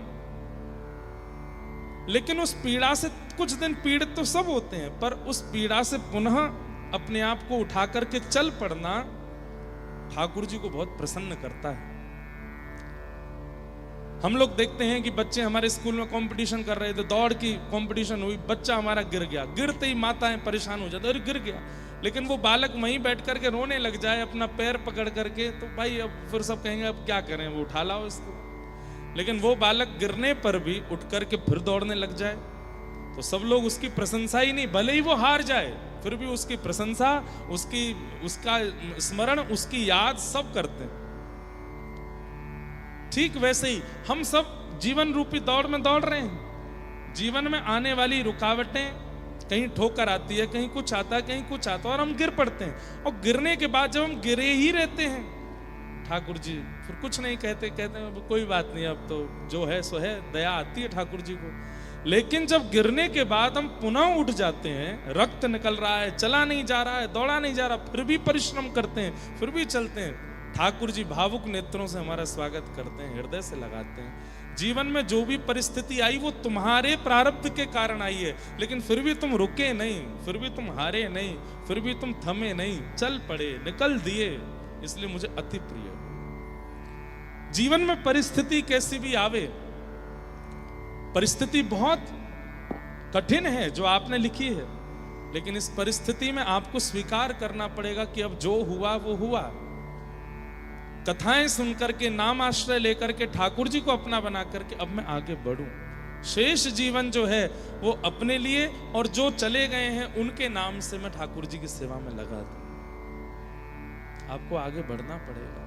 लेकिन उस पीड़ा से कुछ दिन पीड़ित तो सब होते हैं, पर उस पीड़ा से पुनः अपने आप को उठा करके चल पड़ना ठाकुर जी को बहुत प्रसन्न करता है। हम लोग देखते हैं कि बच्चे हमारे स्कूल में कंपटीशन कर रहे थे, दौड़ की कंपटीशन हुई, बच्चा हमारा गिर गया, गिरते ही माताएं परेशान हो जाती, अरे गिर गया। लेकिन वो बालक वहीं बैठ करके रोने लग जाए अपना पैर पकड़ करके, तो भाई अब फिर सब कहेंगे अब क्या करें, वो उठा लाओ इसको। लेकिन वो बालक गिरने पर भी उठ करके फिर दौड़ने लग जाए तो सब लोग उसकी प्रशंसा ही नहीं, भले ही वो हार जाए फिर भी उसकी प्रशंसा, उसका स्मरण, उसकी याद सब करते हैं। ठीक वैसे ही हम सब जीवन रूपी दौड़ में दौड़ रहे हैं। जीवन में आने वाली रुकावटें, कहीं ठोकर आती है, कहीं कुछ आता है, कहीं कुछ आता है और हम गिर पड़ते हैं। और गिरने के बाद जब हम गिरे ही रहते हैं, ठाकुर जी फिर कुछ नहीं कहते, कहते हैं कोई बात नहीं, अब तो जो है सो है, दया आती है ठाकुर जी को। लेकिन जब गिरने के बाद हम पुनः उठ जाते हैं, रक्त निकल रहा है, चला नहीं जा रहा है, दौड़ा नहीं जा रहा, फिर भी परिश्रम करते हैं, फिर भी चलते हैं, ठाकुर जी भावुक नेत्रों से हमारा स्वागत करते हैं, हृदय से लगाते हैं। जीवन में जो भी परिस्थिति आई वो तुम्हारे प्रारब्ध के कारण आई है, लेकिन फिर भी तुम रुके नहीं, फिर भी तुम हारे नहीं, फिर भी तुम थमे नहीं, चल पड़े, निकल दिए, इसलिए मुझे अति प्रिय। जीवन में परिस्थिति कैसी भी आवे, परिस्थिति बहुत कठिन है जो आपने लिखी है, लेकिन इस परिस्थिति में आपको स्वीकार करना पड़ेगा कि अब जो हुआ वो हुआ। कथाएं सुनकर के, नाम आश्रय लेकर के, ठाकुर जी को अपना बना करके अब मैं आगे बढ़ूं। शेष जीवन जो है वो अपने लिए और जो चले गए हैं उनके नाम से मैं ठाकुर जी की सेवा में लगा दूं। आपको आगे बढ़ना पड़ेगा।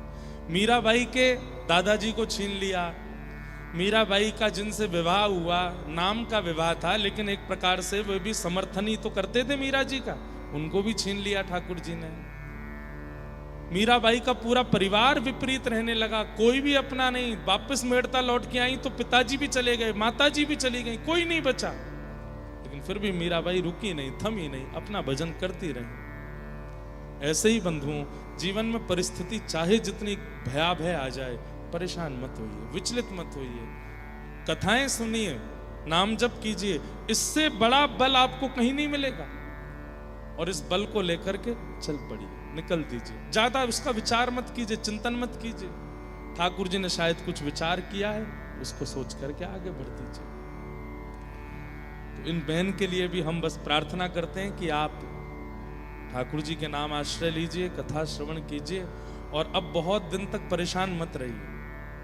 मीराबाई के दादाजी को छीन लिया, मीराबाई का जिनसे विवाह हुआ, नाम का विवाह था, लेकिन एक प्रकार से वे भी समर्थन ही तो करते थे मीरा जी का, उनको भी छीन लिया ठाकुर जी ने। मीराबाई का पूरा परिवार विपरीत रहने लगा, कोई भी अपना नहीं। वापस मेड़ता लौट के आई तो पिताजी भी चले गए, माताजी भी चली गई, कोई नहीं बचा। लेकिन फिर भी मीराबाई रुकी नहीं, थमी नहीं, अपना भजन करती रही। ऐसे ही बंधुओं, जीवन में परिस्थिति चाहे जितनी भयावह आ जाए, परेशान मत होइए, विचलित मत होइए। कथाएं सुनिए, नाम जप कीजिए, इससे बड़ा बल आपको कहीं नहीं मिलेगा। और इस बल को लेकर के चल पड़ी, निकल दीजिए, ज्यादा उसका विचार मत कीजिए, चिंतन मत कीजिए। ठाकुर जी ने शायद कुछ विचार किया है, उसको सोच करके आगे बढ़ दीजिए। तो इन बहन के लिए भी हम बस प्रार्थना करते हैं कि आप ठाकुर जी के नाम आश्रय लीजिए, कथा श्रवण कीजिए, और अब बहुत दिन तक परेशान मत रहिए,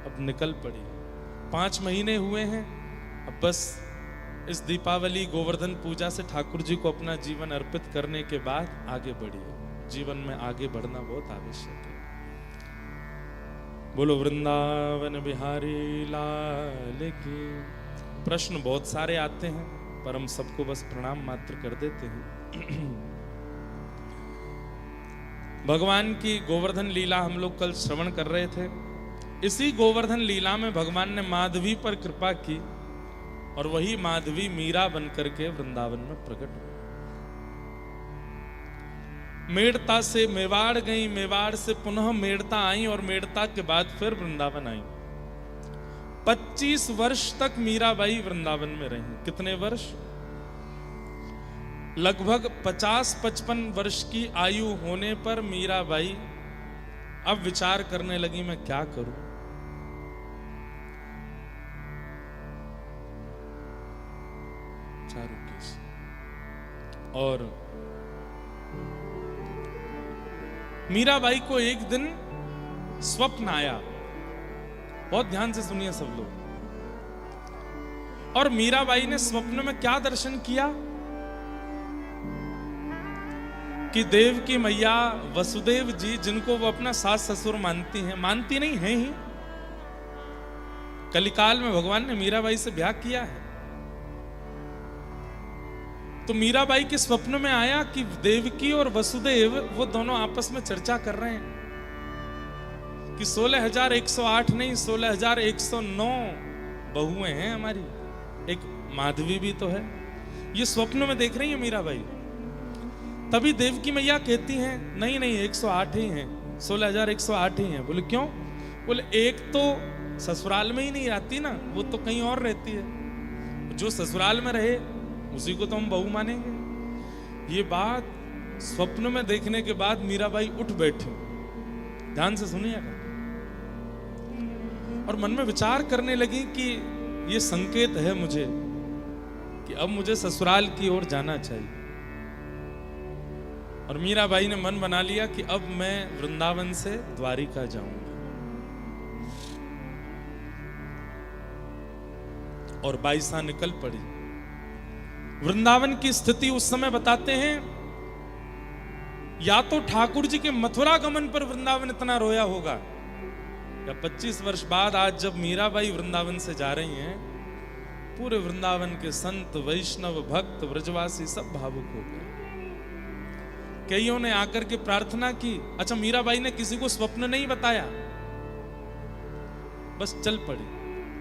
अब निकल पड़िए। 5 महीने हुए हैं, अब बस इस दीपावली गोवर्धन पूजा से ठाकुर जी को अपना जीवन अर्पित करने के बाद आगे बढ़िए। जीवन में आगे बढ़ना बहुत आवश्यक है। बोलो वृंदावन बिहारी लाल की। प्रश्न बहुत सारे आते हैं, पर हम सबको बस प्रणाम मात्र कर देते हैं। भगवान की गोवर्धन लीला हम लोग कल श्रवण कर रहे थे। इसी गोवर्धन लीला में भगवान ने माधवी पर कृपा की, और वही माधवी मीरा बनकर के वृंदावन में प्रकट हुई। मेड़ता से मेवाड़ गई, मेवाड़ से पुनः मेड़ता आई, और मेड़ता के बाद फिर वृंदावन आई। 25 वर्ष तक मीराबाई वृंदावन में रही। कितने वर्ष? लगभग 50-55 वर्ष की आयु होने पर मीराबाई अब विचार करने लगी, मैं क्या करूं। और मीराबाई को एक दिन स्वप्न आया। बहुत ध्यान से सुनिए सब लोग। और मीराबाई ने स्वप्न में क्या दर्शन किया कि देवकी मैया, वसुदेव जी, जिनको वो अपना सास ससुर मानती हैं, मानती नहीं है ही, कलिकाल में भगवान ने मीराबाई से ब्याह किया है। तो मीराबाई के स्वप्न में आया कि देवकी और वसुदेव वो दोनों आपस में चर्चा कर रहे हैं कि 16,108 नहीं, 16,109 बहुएं हैं हमारी, एक माधवी भी तो है। ये स्वप्न में देख रही है मीराबाई। तभी देवकी मैया कहती हैं, नहीं नहीं 108 ही हैं, 16,108 ही हैं। बोले क्यों? बोले एक तो ससुराल में ही नहीं आती ना, वो तो कहीं और रहती है। जो ससुराल में रहे उसी को तो हम बहू मानेंगे। ये बात स्वप्न में देखने के बाद मीराबाई उठ बैठी। ध्यान से सुनिएगा। और मन में विचार करने लगी कि ये संकेत है मुझे कि अब मुझे ससुराल की ओर जाना चाहिए। और मीराबाई ने मन बना लिया कि अब मैं वृंदावन से द्वारिका जाऊंगी। और बाईसा निकल पड़ी। वृंदावन की स्थिति उस समय बताते हैं, या तो ठाकुर जी के मथुरा गमन पर वृंदावन इतना रोया होगा, या 25 वर्ष बाद आज जब मीराबाई वृंदावन से जा रही हैं, पूरे वृंदावन के संत, वैष्णव, भक्त, व्रजवासी सब भावुक हो गए। कईयों ने आकर के प्रार्थना की। अच्छा, मीराबाई ने किसी को स्वप्न नहीं बताया, बस चल पड़ी।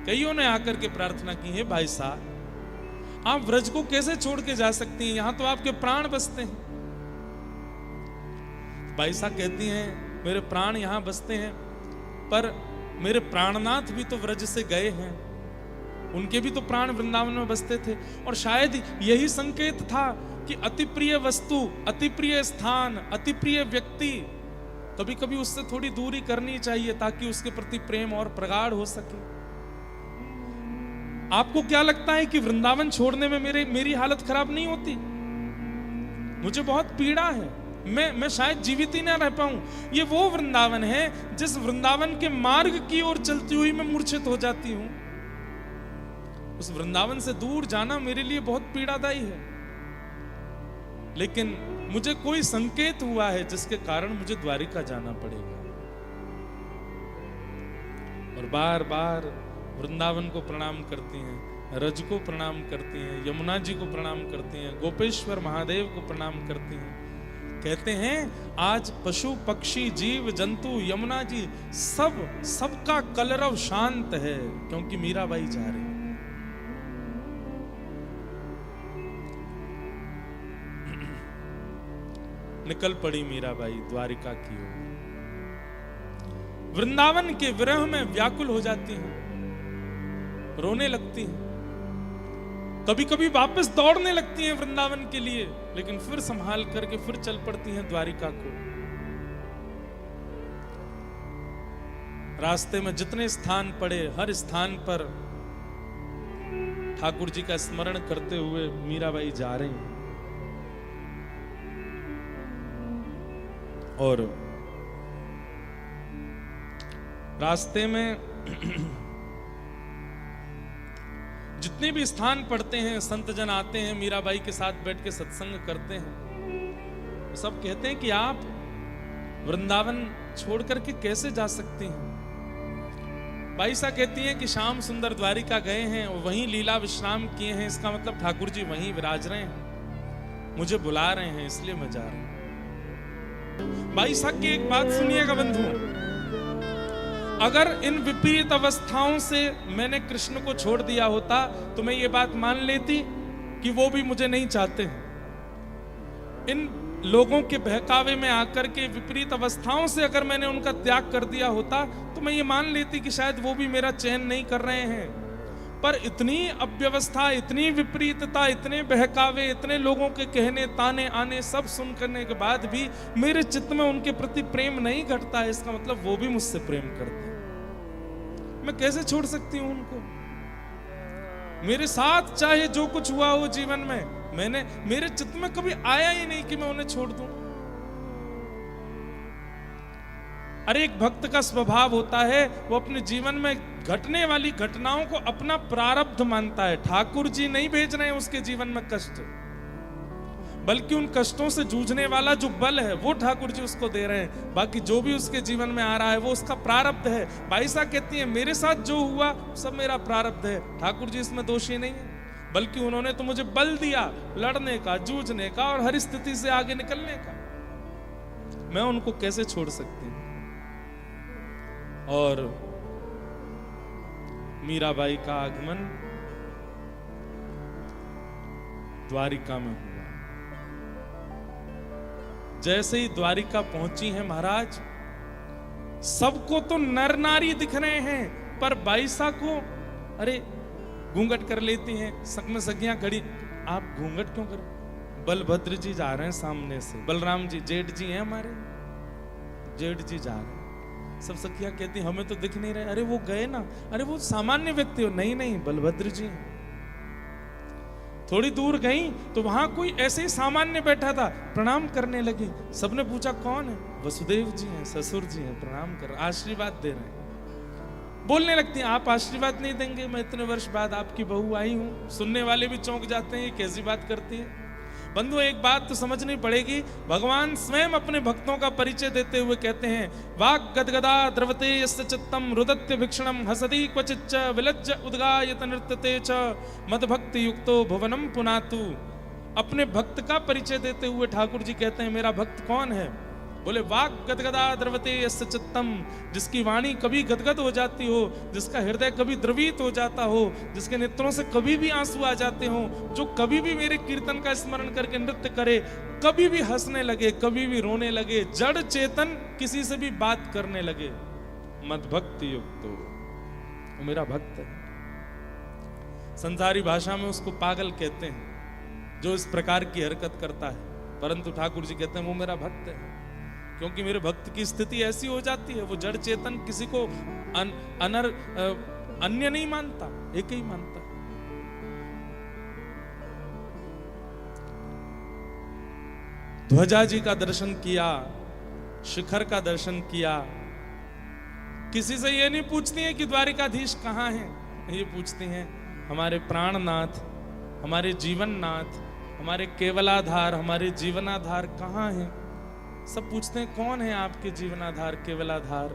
कईयों ने आकर के प्रार्थना की, हे भाई साहब, आप व्रज को कैसे छोड़ के जा सकती हैं, यहां तो आपके प्राण बसते हैं। भाई साहब कहती हैं, मेरे प्राण यहां बसते हैं, पर मेरे प्राणनाथ भी तो व्रज से गए हैं, उनके भी तो प्राण वृंदावन में बसते थे। और शायद यही संकेत था कि अति प्रिय वस्तु, अति प्रिय स्थान, अति प्रिय व्यक्ति, कभी कभी उससे थोड़ी दूरी करनी चाहिए ताकि उसके प्रति प्रेम और प्रगाढ़ हो सके। आपको क्या लगता है कि वृंदावन छोड़ने में मेरी हालत खराब नहीं होती? मुझे बहुत पीड़ा है, मैं शायद जीवित ही ना रह पाऊं। ये वो वृंदावन है जिस वृंदावन के मार्ग की ओर चलती हुई मैं मूर्छित हो जाती हूं। उस वृंदावन से दूर जाना मेरे लिए बहुत पीड़ादायी है। लेकिन मुझे कोई संकेत हुआ है जिसके कारण मुझे द्वारिका जाना पड़ेगा। और बार बार वृंदावन को प्रणाम करती हैं, रज को प्रणाम करती हैं, यमुना जी को प्रणाम करती हैं, गोपेश्वर महादेव को प्रणाम करती हैं। कहते हैं आज पशु पक्षी जीव जंतु यमुना जी सबका कलरव शांत है, क्योंकि मीराबाई जा रही है। निकल पड़ी मीराबाई द्वारिका की ओर। वृंदावन के विरह में व्याकुल हो जाती हैं, रोने लगती हैं। कभी कभी वापस दौड़ने लगती हैं वृंदावन के लिए, लेकिन फिर संभाल करके फिर चल पड़ती हैं द्वारिका को। रास्ते में जितने स्थान पड़े, हर स्थान पर ठाकुर जी का स्मरण करते हुए मीराबाई जा रही हैं। और रास्ते में जितने भी स्थान पड़ते हैं, संत जन आते हैं, मीराबाई के साथ बैठ के सत्संग करते हैं। सब कहते हैं कि आप वृंदावन छोड़ करके कैसे जा सकती हैं। बाई सा कहती हैं कि श्याम सुंदर द्वारिका गए हैं और वहीं लीला विश्राम किए हैं, इसका मतलब ठाकुर जी वहीं विराज रहे हैं, मुझे बुला रहे हैं, इसलिए मैं जा रहा हूं। बाई सा की एक बात सुनिएगा बंधु, अगर इन विपरीत अवस्थाओं से मैंने कृष्ण को छोड़ दिया होता तो मैं ये बात मान लेती कि वो भी मुझे नहीं चाहते हैं। इन लोगों के बहकावे में आकर के विपरीत अवस्थाओं से अगर मैंने उनका त्याग कर दिया होता तो मैं ये मान लेती कि शायद वो भी मेरा चयन नहीं कर रहे हैं। पर इतनी अव्यवस्था, इतनी विपरीतता, इतने बहकावे, इतने लोगों के कहने ताने आने सब सुन करने के बाद भी मेरे चित्त में उनके प्रति प्रेम नहीं घटता है, इसका मतलब वो भी मुझसे प्रेम करते हैं। मैं कैसे छोड़ सकती हूं उनको? मेरे साथ चाहे जो कुछ हुआ हो जीवन में, मेरे चित्त में कभी आया ही नहीं कि मैं उन्हें छोड़ दूं। अरे एक भक्त का स्वभाव होता है, वो अपने जीवन में घटने वाली घटनाओं को अपना प्रारब्ध मानता है। ठाकुर जी नहीं भेज रहे हैं उसके जीवन में कष्ट, बल्कि उन कष्टों से जूझने वाला जो बल है वो ठाकुर जी उसको दे रहे हैं। बाकी जो भी उसके जीवन में आ रहा है वो उसका प्रारब्ध है। बाईसा कहती है मेरे साथ जो हुआ सब मेरा प्रारब्ध है, ठाकुर जी इसमें दोषी नहीं है, बल्कि उन्होंने तो मुझे बल दिया लड़ने का, जूझने का और हर स्थिति से आगे निकलने का। मैं उनको कैसे छोड़ सकती हूं? और मीराबाई का आगमन द्वारिका में हुआ। जैसे ही द्वारिका पहुंची है महाराज, सबको तो नर नारी दिख रहे हैं, पर बाईसा को अरे घूंघट कर लेती हैं। सक में सखियां खड़ी, आप घूंघट क्यों कर? बलभद्र जी जा रहे हैं सामने से, बलराम जी जेठ जी हैं हमारे, जेठ जी जा रहे हैं। सब सखियां कहती हमें तो दिख नहीं रहे। अरे वो गए ना, अरे वो सामान्य व्यक्ति हो। नहीं नहीं, बलभद्र जी हैं। थोड़ी दूर गई तो वहां कोई ऐसे ही सामान्य बैठा था, प्रणाम करने लगी। सबने पूछा कौन है? वसुदेव जी हैं, ससुर जी हैं, प्रणाम कर, आशीर्वाद दे रहे हैं। बोलने लगती हैं आप आशीर्वाद नहीं देंगे, मैं इतने वर्ष बाद आपकी बहू आई हूं। सुनने वाले भी चौंक जाते हैं, ये कैसी बात करती है। बंधु एक बात तो समझनी पड़ेगी, भगवान स्वयं अपने भक्तों का परिचय देते हुए कहते हैं, वाक् गदगदा द्रवते यस्य चित्तम रुदत्य भिक्षणम हसति क्वचिच्च विलज्ज उद्गायत नृत्यते च मदभक्ति युक्तो भुवनम पुनातु। अपने भक्त का परिचय देते हुए ठाकुर जी कहते हैं मेरा भक्त कौन है? बोले वाक् गदगदा द्रवते यस्य चित्तम, जिसकी वाणी कभी गदगद हो जाती हो, जिसका हृदय कभी द्रवित हो जाता हो, जिसके नेत्रों से कभी भी आंसू आ जाते हो, जो कभी भी मेरे कीर्तन का स्मरण करके नृत्य करे, कभी भी हंसने लगे, कभी भी रोने लगे, जड़ चेतन किसी से भी बात करने लगे, मदभक्ति युक्त, वो मेरा भक्त है। संसारी भाषा में उसको पागल कहते हैं जो इस प्रकार की हरकत करता है, परंतु ठाकुर जी कहते हैं वो मेरा भक्त है। क्योंकि मेरे भक्त की स्थिति ऐसी हो जाती है, वो जड़ चेतन किसी को अन्य नहीं मानता, एक ही मानता। ध्वजा जी का दर्शन किया, शिखर का दर्शन किया। किसी से ये नहीं पूछती है कि द्वारिकाधीश कहाँ है, ये पूछती हैं हमारे प्राणनाथ, हमारे जीवननाथ, हमारे केवलाधार, हमारे जीवनाधार कहाँ हैं। सब पूछते हैं कौन है आपके जीवनाधार, केवलाधार।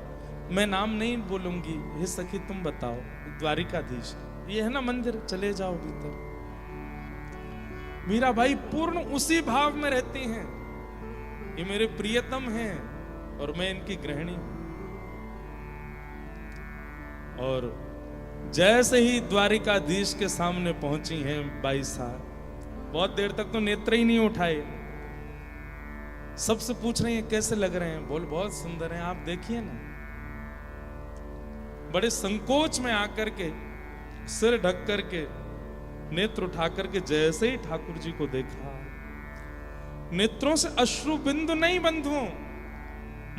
मैं नाम नहीं बोलूंगी, हे सखी तुम बताओ। द्वारिकाधीश ये है ना मंदिर, चले जाओ भीतर। मीराबाई पूर्ण उसी भाव में रहती हैं, ये मेरे प्रियतम हैं और मैं इनकी गृहिणी। और जैसे ही द्वारिकाधीश के सामने पहुंची हैं बाई साहब, बहुत देर तक तो नेत्र ही नहीं उठाए। सबसे पूछ रही हैं कैसे लग रहे हैं? बोल बहुत सुंदर हैं, आप देखिए ना। बड़े संकोच में आकर के, सिर ढक करके नेत्र उठा करके जैसे ही ठाकुर जी को देखा, नेत्रों से अश्रु बिंदु नहीं बंधु,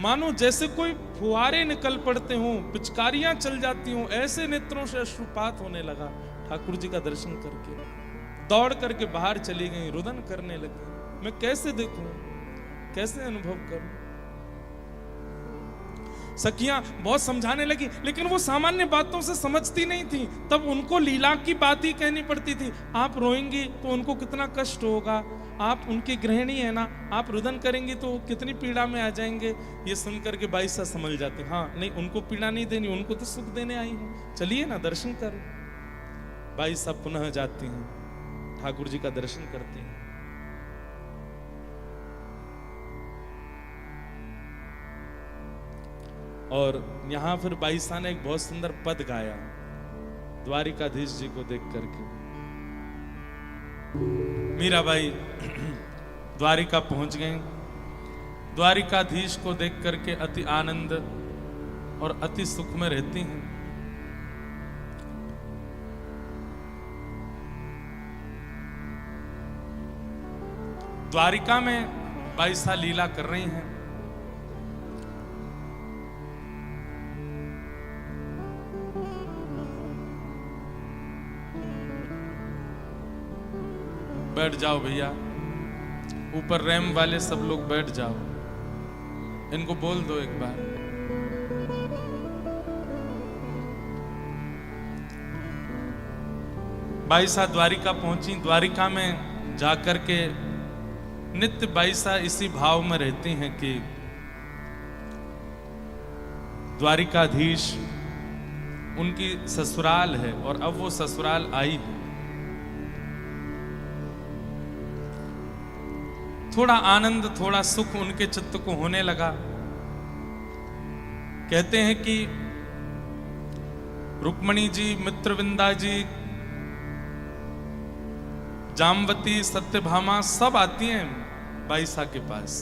मानो जैसे कोई फुहारे निकल पड़ते हों, पिचकारियां चल जाती हों, ऐसे नेत्रों से अश्रुपात होने लगा। ठाकुर जी का दर्शन करके दौड़ करके बाहर चली गई, रुदन करने लगी। मैं कैसे देखूं, कैसे अनुभव करूं? सखियां बहुत समझाने लगी, लेकिन वो सामान्य बातों से समझती नहीं थी। तब उनको लीला की बात ही कहनी पड़ती थी। आप रोएंगी तो उनको कितना कष्ट होगा, आप उनकी गृहिणी है ना, आप रुदन करेंगी तो कितनी पीड़ा में आ जाएंगे। ये सुनकर के बाई सा समझ जाती, हाँ नहीं उनको पीड़ा नहीं देनी, उनको तो सुख देने आई हूं, चलिए ना दर्शन करो। बाई साहब पुनः जाती हैं, ठाकुर जी का दर्शन करती हैं। और यहां फिर बाई साहब ने एक बहुत सुंदर पद गाया द्वारिकाधीश जी को देख करके। मीराबाई द्वारिका पहुंच गई, द्वारिकाधीश को देख करके अति आनंद और अति सुख में रहती हैं। द्वारिका में बाई साहब लीला कर रही हैं। बैठ जाओ भैया, ऊपर रैम वाले सब लोग बैठ जाओ, इनको बोल दो एक बार। बाई साहब द्वारिका पहुंची। द्वारिका में जाकर के नित्य बाई साहब इसी भाव में रहती हैं कि द्वारिकाधीश उनकी ससुराल है और अब वो ससुराल आई है। थोड़ा आनंद, थोड़ा सुख उनके चित्त को होने लगा। कहते हैं कि रुक्मणी जी, मित्रविंदा जी, जामवती, सत्यभामा सब आती हैं बाई साहब के पास।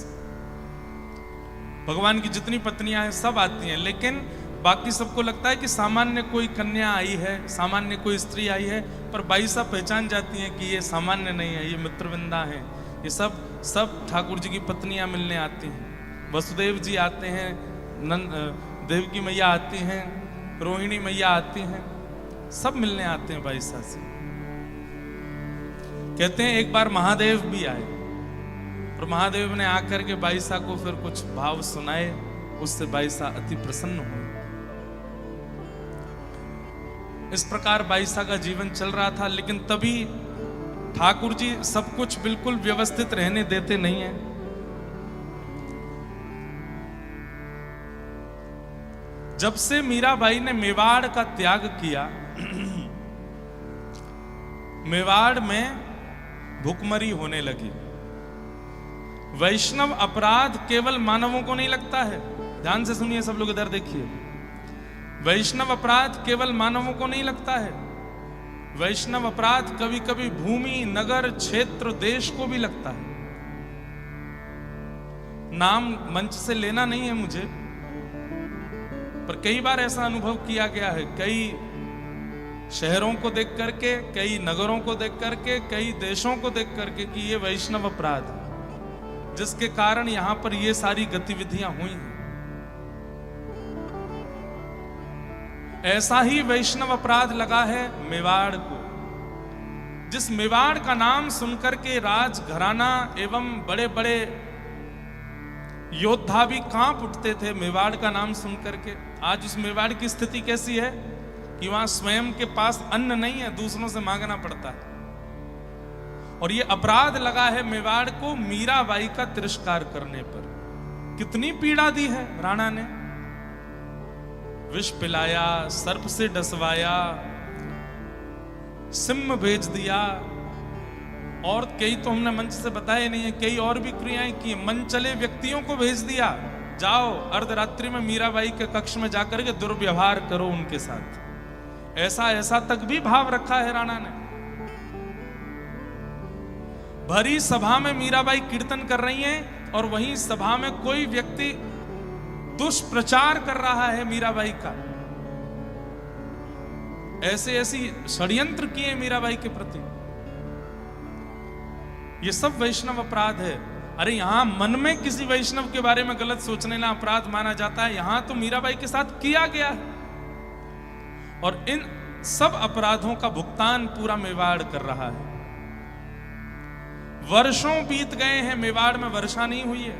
भगवान की जितनी पत्नियां हैं सब आती हैं, लेकिन बाकी सबको लगता है कि सामान्य कोई कन्या आई है, सामान्य कोई स्त्री आई है। पर बाई साहब पहचान जाती हैं कि ये सामान्य नहीं है, ये मित्रविंदा है। ये सब ठाकुर जी की पत्नियां मिलने आती हैं। वसुदेव जी आते हैं, देवकी मैया आती हैं, रोहिणी मैया आती हैं, सब मिलने आते हैं बाई साहब से। कहते हैं एक बार महादेव भी आए और महादेव ने आकर के बाई साहब को फिर कुछ भाव सुनाए, उससे बाई साहब अति प्रसन्न हुए। इस प्रकार बाई साहब का जीवन चल रहा था। लेकिन तभी ठाकुर जी सब कुछ बिल्कुल व्यवस्थित रहने देते नहीं हैं। जब से मीराबाई ने मेवाड़ का त्याग किया, मेवाड़ में भुखमरी होने लगी। वैष्णव अपराध केवल मानवों को नहीं लगता है, ध्यान से सुनिए सब लोग, इधर देखिए। वैष्णव अपराध केवल मानवों को नहीं लगता है, वैष्णव अपराध कभी कभी भूमि, नगर, क्षेत्र, देश को भी लगता है। नाम मंच से लेना नहीं है मुझे, पर कई बार ऐसा अनुभव किया गया है, कई शहरों को देख करके, कई नगरों को देख करके, कई देशों को देख करके कि ये वैष्णव अपराध है, जिसके कारण यहां पर ये सारी गतिविधियां हुई हैं। ऐसा ही वैष्णव अपराध लगा है मेवाड़ को, जिस मेवाड़ का नाम सुनकर के राजघराना एवं बड़े बड़े योद्धा भी कांप उठते थे मेवाड़ का नाम सुनकर के। आज उस मेवाड़ की स्थिति कैसी है कि वहां स्वयं के पास अन्न नहीं है, दूसरों से मांगना पड़ता है। और ये अपराध लगा है मेवाड़ को मीराबाई का तिरस्कार करने पर। कितनी पीड़ा दी है राणा ने, विष पिलाया, सर्प से डसवाया, सिम भेज दिया, और कई तो हमने मंच से बताए नहीं है, कई और भी क्रियाएं की। मन चले व्यक्तियों को भेज दिया, जाओ अर्धरात्रि में मीराबाई के कक्ष में जाकर के दुर्व्यवहार करो उनके साथ। ऐसा तक भी भाव रखा है राणा ने। भरी सभा में मीराबाई कीर्तन कर रही हैं और वहीं सभा में कोई व्यक्ति दुष्प्रचार कर रहा है मीराबाई का। ऐसे ऐसी षड्यंत्र किए मीराबाई के प्रति। ये सब वैष्णव अपराध है। अरे यहां मन में किसी वैष्णव के बारे में गलत सोचने ना अपराध माना जाता है, यहां तो मीराबाई के साथ किया गया है। और इन सब अपराधों का भुगतान पूरा मेवाड़ कर रहा है। वर्षों बीत गए हैं, मेवाड़ में वर्षा नहीं हुई है,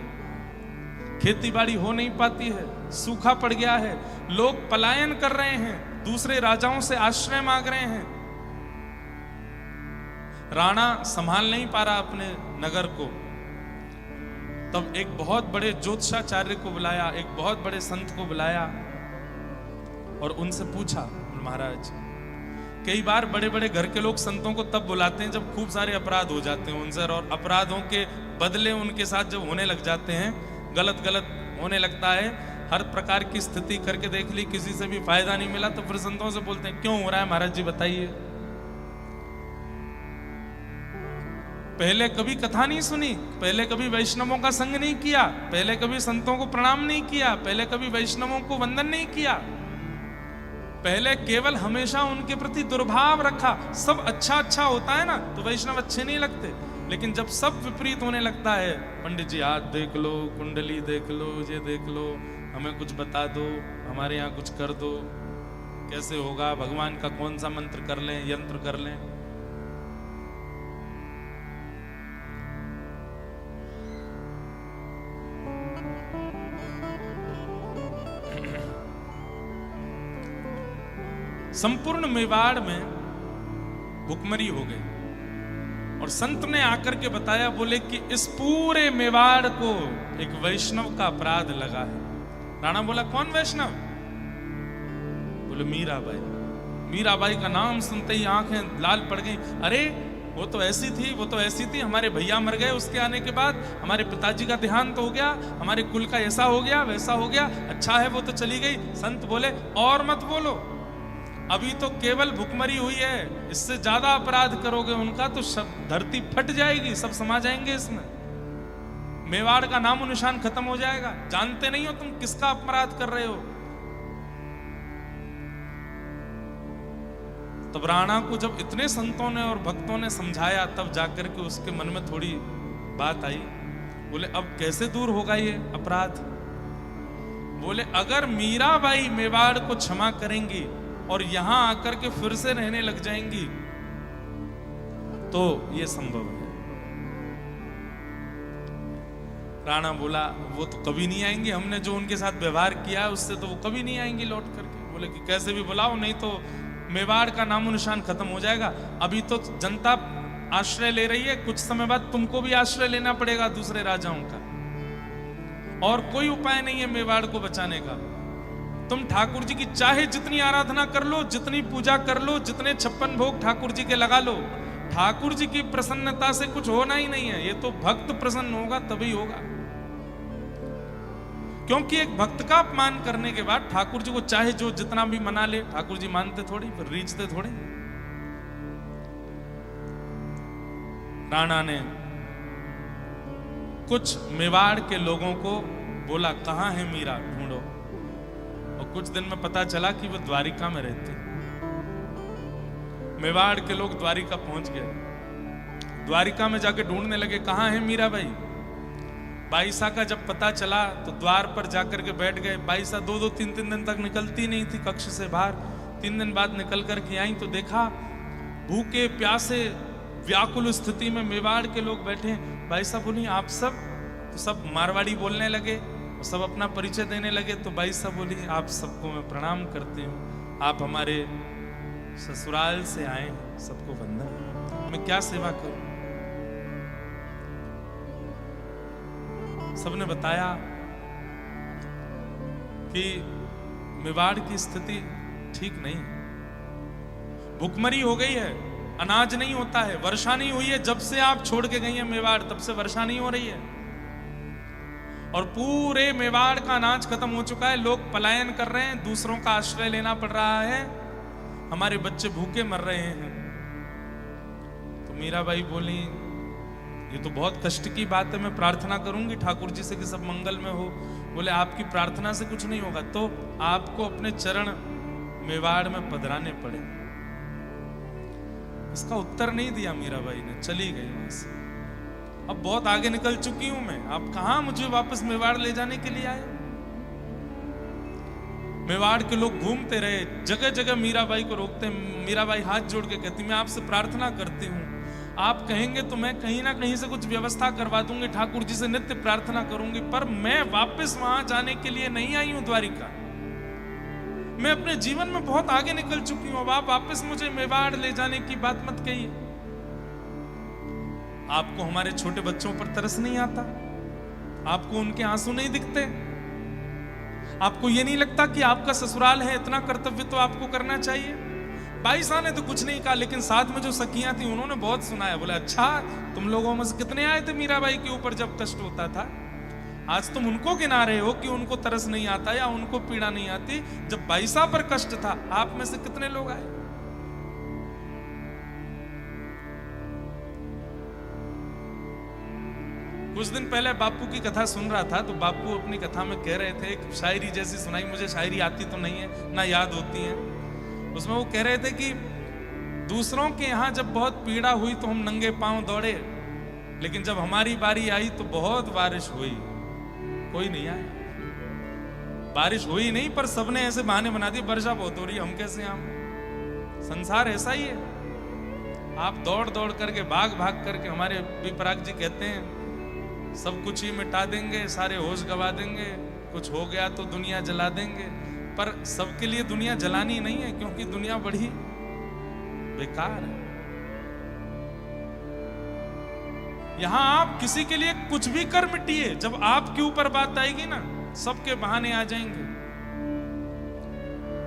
खेती बाड़ी हो नहीं पाती है, सूखा पड़ गया है, लोग पलायन कर रहे हैं, दूसरे राजाओं से आश्रय मांग रहे हैं। राणा संभाल नहीं पा रहा अपने नगर को। तब एक बहुत बड़े ज्योतिषाचार्य को बुलाया, एक बहुत बड़े संत को बुलाया और उनसे पूछा, महाराज कई बार बड़े बड़े घर के लोग संतों को तब बुलाते हैं जब खूब सारे अपराध हो जाते हैं उनसे, और अपराधों के बदले उनके साथ जब होने लग जाते हैं, गलत गलत होने लगता है, हर प्रकार की स्थिति करके देख ली, किसी से भी फायदा नहीं मिला, तो फिर संतों से बोलते हैं क्यों हो रहा है महाराज जी बताइए। पहले कभी कथा नहीं सुनी, पहले कभी वैष्णवों का संग नहीं किया, पहले कभी संतों को प्रणाम नहीं किया, पहले कभी वैष्णवों को वंदन नहीं किया, पहले केवल हमेशा उनके प्रति दुर्भाव रखा। सब अच्छा अच्छा होता है ना तो वैष्णव अच्छे नहीं लगते, लेकिन जब सब विपरीत होने लगता है, पंडित जी हाथ देख लो, कुंडली देख लो, ये देख लो, हमें कुछ बता दो, हमारे यहाँ कुछ कर दो, कैसे होगा, भगवान का कौन सा मंत्र कर लें, यंत्र कर लें। संपूर्ण मेवाड़ में भुखमरी हो गई और संत ने आकर के बताया, बोले कि इस पूरे मेवाड़ को एक वैष्णव का अपराध लगा है। राणा बोला कौन वैष्णव? बोले मीराबाई। मीराबाई का नाम सुनते ही आंखें लाल पड़ गई। अरे वो तो ऐसी थी, वो तो ऐसी थी, हमारे भैया मर गए, उसके आने के बाद हमारे पिताजी का देहांत तो हो गया, हमारे कुल का ऐसा हो गया वैसा हो गया, अच्छा है वो तो चली गई। संत बोले और मत बोलो, अभी तो केवल भुखमरी हुई है, इससे ज्यादा अपराध करोगे उनका तो धरती फट जाएगी, सब समा जाएंगे इसमें, मेवाड़ का नामो निशान खत्म हो जाएगा। जानते नहीं हो तुम किसका अपराध कर रहे हो। तब राणा को जब इतने संतों ने और भक्तों ने समझाया, तब जाकर के उसके मन में थोड़ी बात आई। बोले अब कैसे दूर होगा ये अपराध? बोले अगर मीराबाई मेवाड़ को क्षमा करेंगी और यहां आकर के फिर से रहने लग जाएंगी तो ये संभव है। राणा बोला वो तो कभी नहीं आएंगी, हमने जो उनके साथ व्यवहार किया है उससे तो वो कभी नहीं आएंगी लौट करके। बोले कि कैसे भी बुलाओ, नहीं तो मेवाड़ का नामो निशान खत्म हो जाएगा। अभी तो जनता आश्रय ले रही है, कुछ समय बाद तुमको भी आश्रय लेना पड़ेगा दूसरे राजाओं का, और कोई उपाय नहीं है मेवाड़ को बचाने का। तुम ठाकुर जी की चाहे जितनी आराधना कर लो, जितनी पूजा कर लो, जितने 56 भोग ठाकुर जी के लगा लो, ठाकुर जी की प्रसन्नता से कुछ होना ही नहीं है। ये तो भक्त प्रसन्न होगा तभी होगा, क्योंकि एक भक्त का अपमान करने के बाद ठाकुर जी को चाहे जो जितना भी मना ले, ठाकुर जी मानते थोड़ी, फिर रीझते थोड़ी। राणा ने कुछ मेवाड़ के लोगों को बोला कहां है मीरा, ढूंढो। और कुछ दिन में पता चला कि वो द्वारिका में रहती। मेवाड़ के लोग द्वारिका पहुंच गए, द्वारिका में जाके ढूंढने लगे कहां है मीराबाई। बाईसा का जब पता चला तो द्वार पर जाकर के बैठ गए। बाईसा 2-2, 3-3 दिन तक निकलती नहीं थी कक्ष से बाहर। 3 दिन बाद निकल कर के आई तो देखा भूखे प्यासे व्याकुल स्थिति में मेवाड़ के लोग बैठे। बाईसा बोली आप सब? तो सब मारवाड़ी बोलने लगे, सब अपना परिचय देने लगे। तो बाईसा बोली आप सबको मैं प्रणाम करती हूँ, आप हमारे ससुराल से आए हैं, सबको वंदन, मैं क्या सेवा करूं। सबने बताया कि मेवाड़ की स्थिति ठीक नहीं, भुखमरी हो गई है, अनाज नहीं होता है, वर्षा नहीं हुई है। जब से आप छोड़ के गई हैं मेवाड़ तब से वर्षा नहीं हो रही है, और पूरे मेवाड़ का अनाज खत्म हो चुका है। लोग पलायन कर रहे हैं, दूसरों का आश्रय लेना पड़ रहा है, हमारे बच्चे भूखे मर रहे हैं। तो मीराबाई बोली ये तो बहुत कष्ट की बात है, मैं प्रार्थना करूंगी ठाकुर जी से कि सब मंगल में हो। बोले आपकी प्रार्थना से कुछ नहीं होगा, तो आपको अपने चरण मेवाड़ में पधराने पड़े। इसका उत्तर नहीं दिया मीराबाई ने, चली गई वहां से। अब बहुत आगे निकल चुकी हूं मैं, आप कहां मुझे वापस मेवाड़ ले जाने के लिए आए? मेवाड़ के लोग घूमते रहे, जगह जगह मीराबाई को रोकते। मीराबाई हाथ जोड़ के कहती, मैं आपसे प्रार्थना करती हूँ, आप कहेंगे तो मैं कहीं ना कहीं से कुछ व्यवस्था करवा दूंगी, ठाकुर जी से नित्य प्रार्थना करूंगी, पर मैं वापस वहां जाने के लिए नहीं आई हूं द्वारिका। मैं अपने जीवन में बहुत आगे निकल चुकी हूं, अब आप वापस मुझे मेवाड़ ले जाने की बात मत कहिए। आपको हमारे छोटे बच्चों पर तरस नहीं आता? आपको उनके आंसू नहीं दिखते? आपको ये नहीं लगता कि आपका ससुराल है, इतना कर्तव्य तो आपको करना चाहिए? भाई साहब ने तो कुछ नहीं कहा, लेकिन साथ में जो सखियां थी उन्होंने बहुत सुनाया। बोले, अच्छा तुम लोगों में से कितने आए थे मीराबाई के ऊपर जब कष्ट होता था? आज तुम उनको गिना रहे हो कि उनको तरस नहीं आता या उनको पीड़ा नहीं आती। जब भाई साहब पर कष्ट था, आप में से कितने लोग आए? कुछ दिन पहले बापू की कथा सुन रहा था, तो बापू अपनी कथा में कह रहे थे, एक शायरी जैसी सुनाई, मुझे शायरी आती तो नहीं है ना याद होती है। उसमें वो कह रहे थे कि दूसरों के यहाँ जब बहुत पीड़ा हुई तो हम नंगे पांव दौड़े, लेकिन जब हमारी बारी आई तो बहुत बारिश हुई, कोई नहीं आया। बारिश हुई नहीं, पर सबने ऐसे बहाने बना दिए, वर्षा बहुत हो रही है, हम कैसे आए? संसार ऐसा ही है। आप दौड़ दौड़ करके, भाग भाग करके, हमारे विपराग जी कहते हैं, सब कुछ ही मिटा देंगे, सारे होश गवा देंगे, कुछ हो गया तो दुनिया जला देंगे। पर सबके लिए दुनिया जलानी नहीं है, क्योंकि दुनिया बड़ी बेकार है। यहां आप किसी के लिए कुछ भी कर मिटिए, जब आपके ऊपर बात आएगी ना, सबके बहाने आ जाएंगे,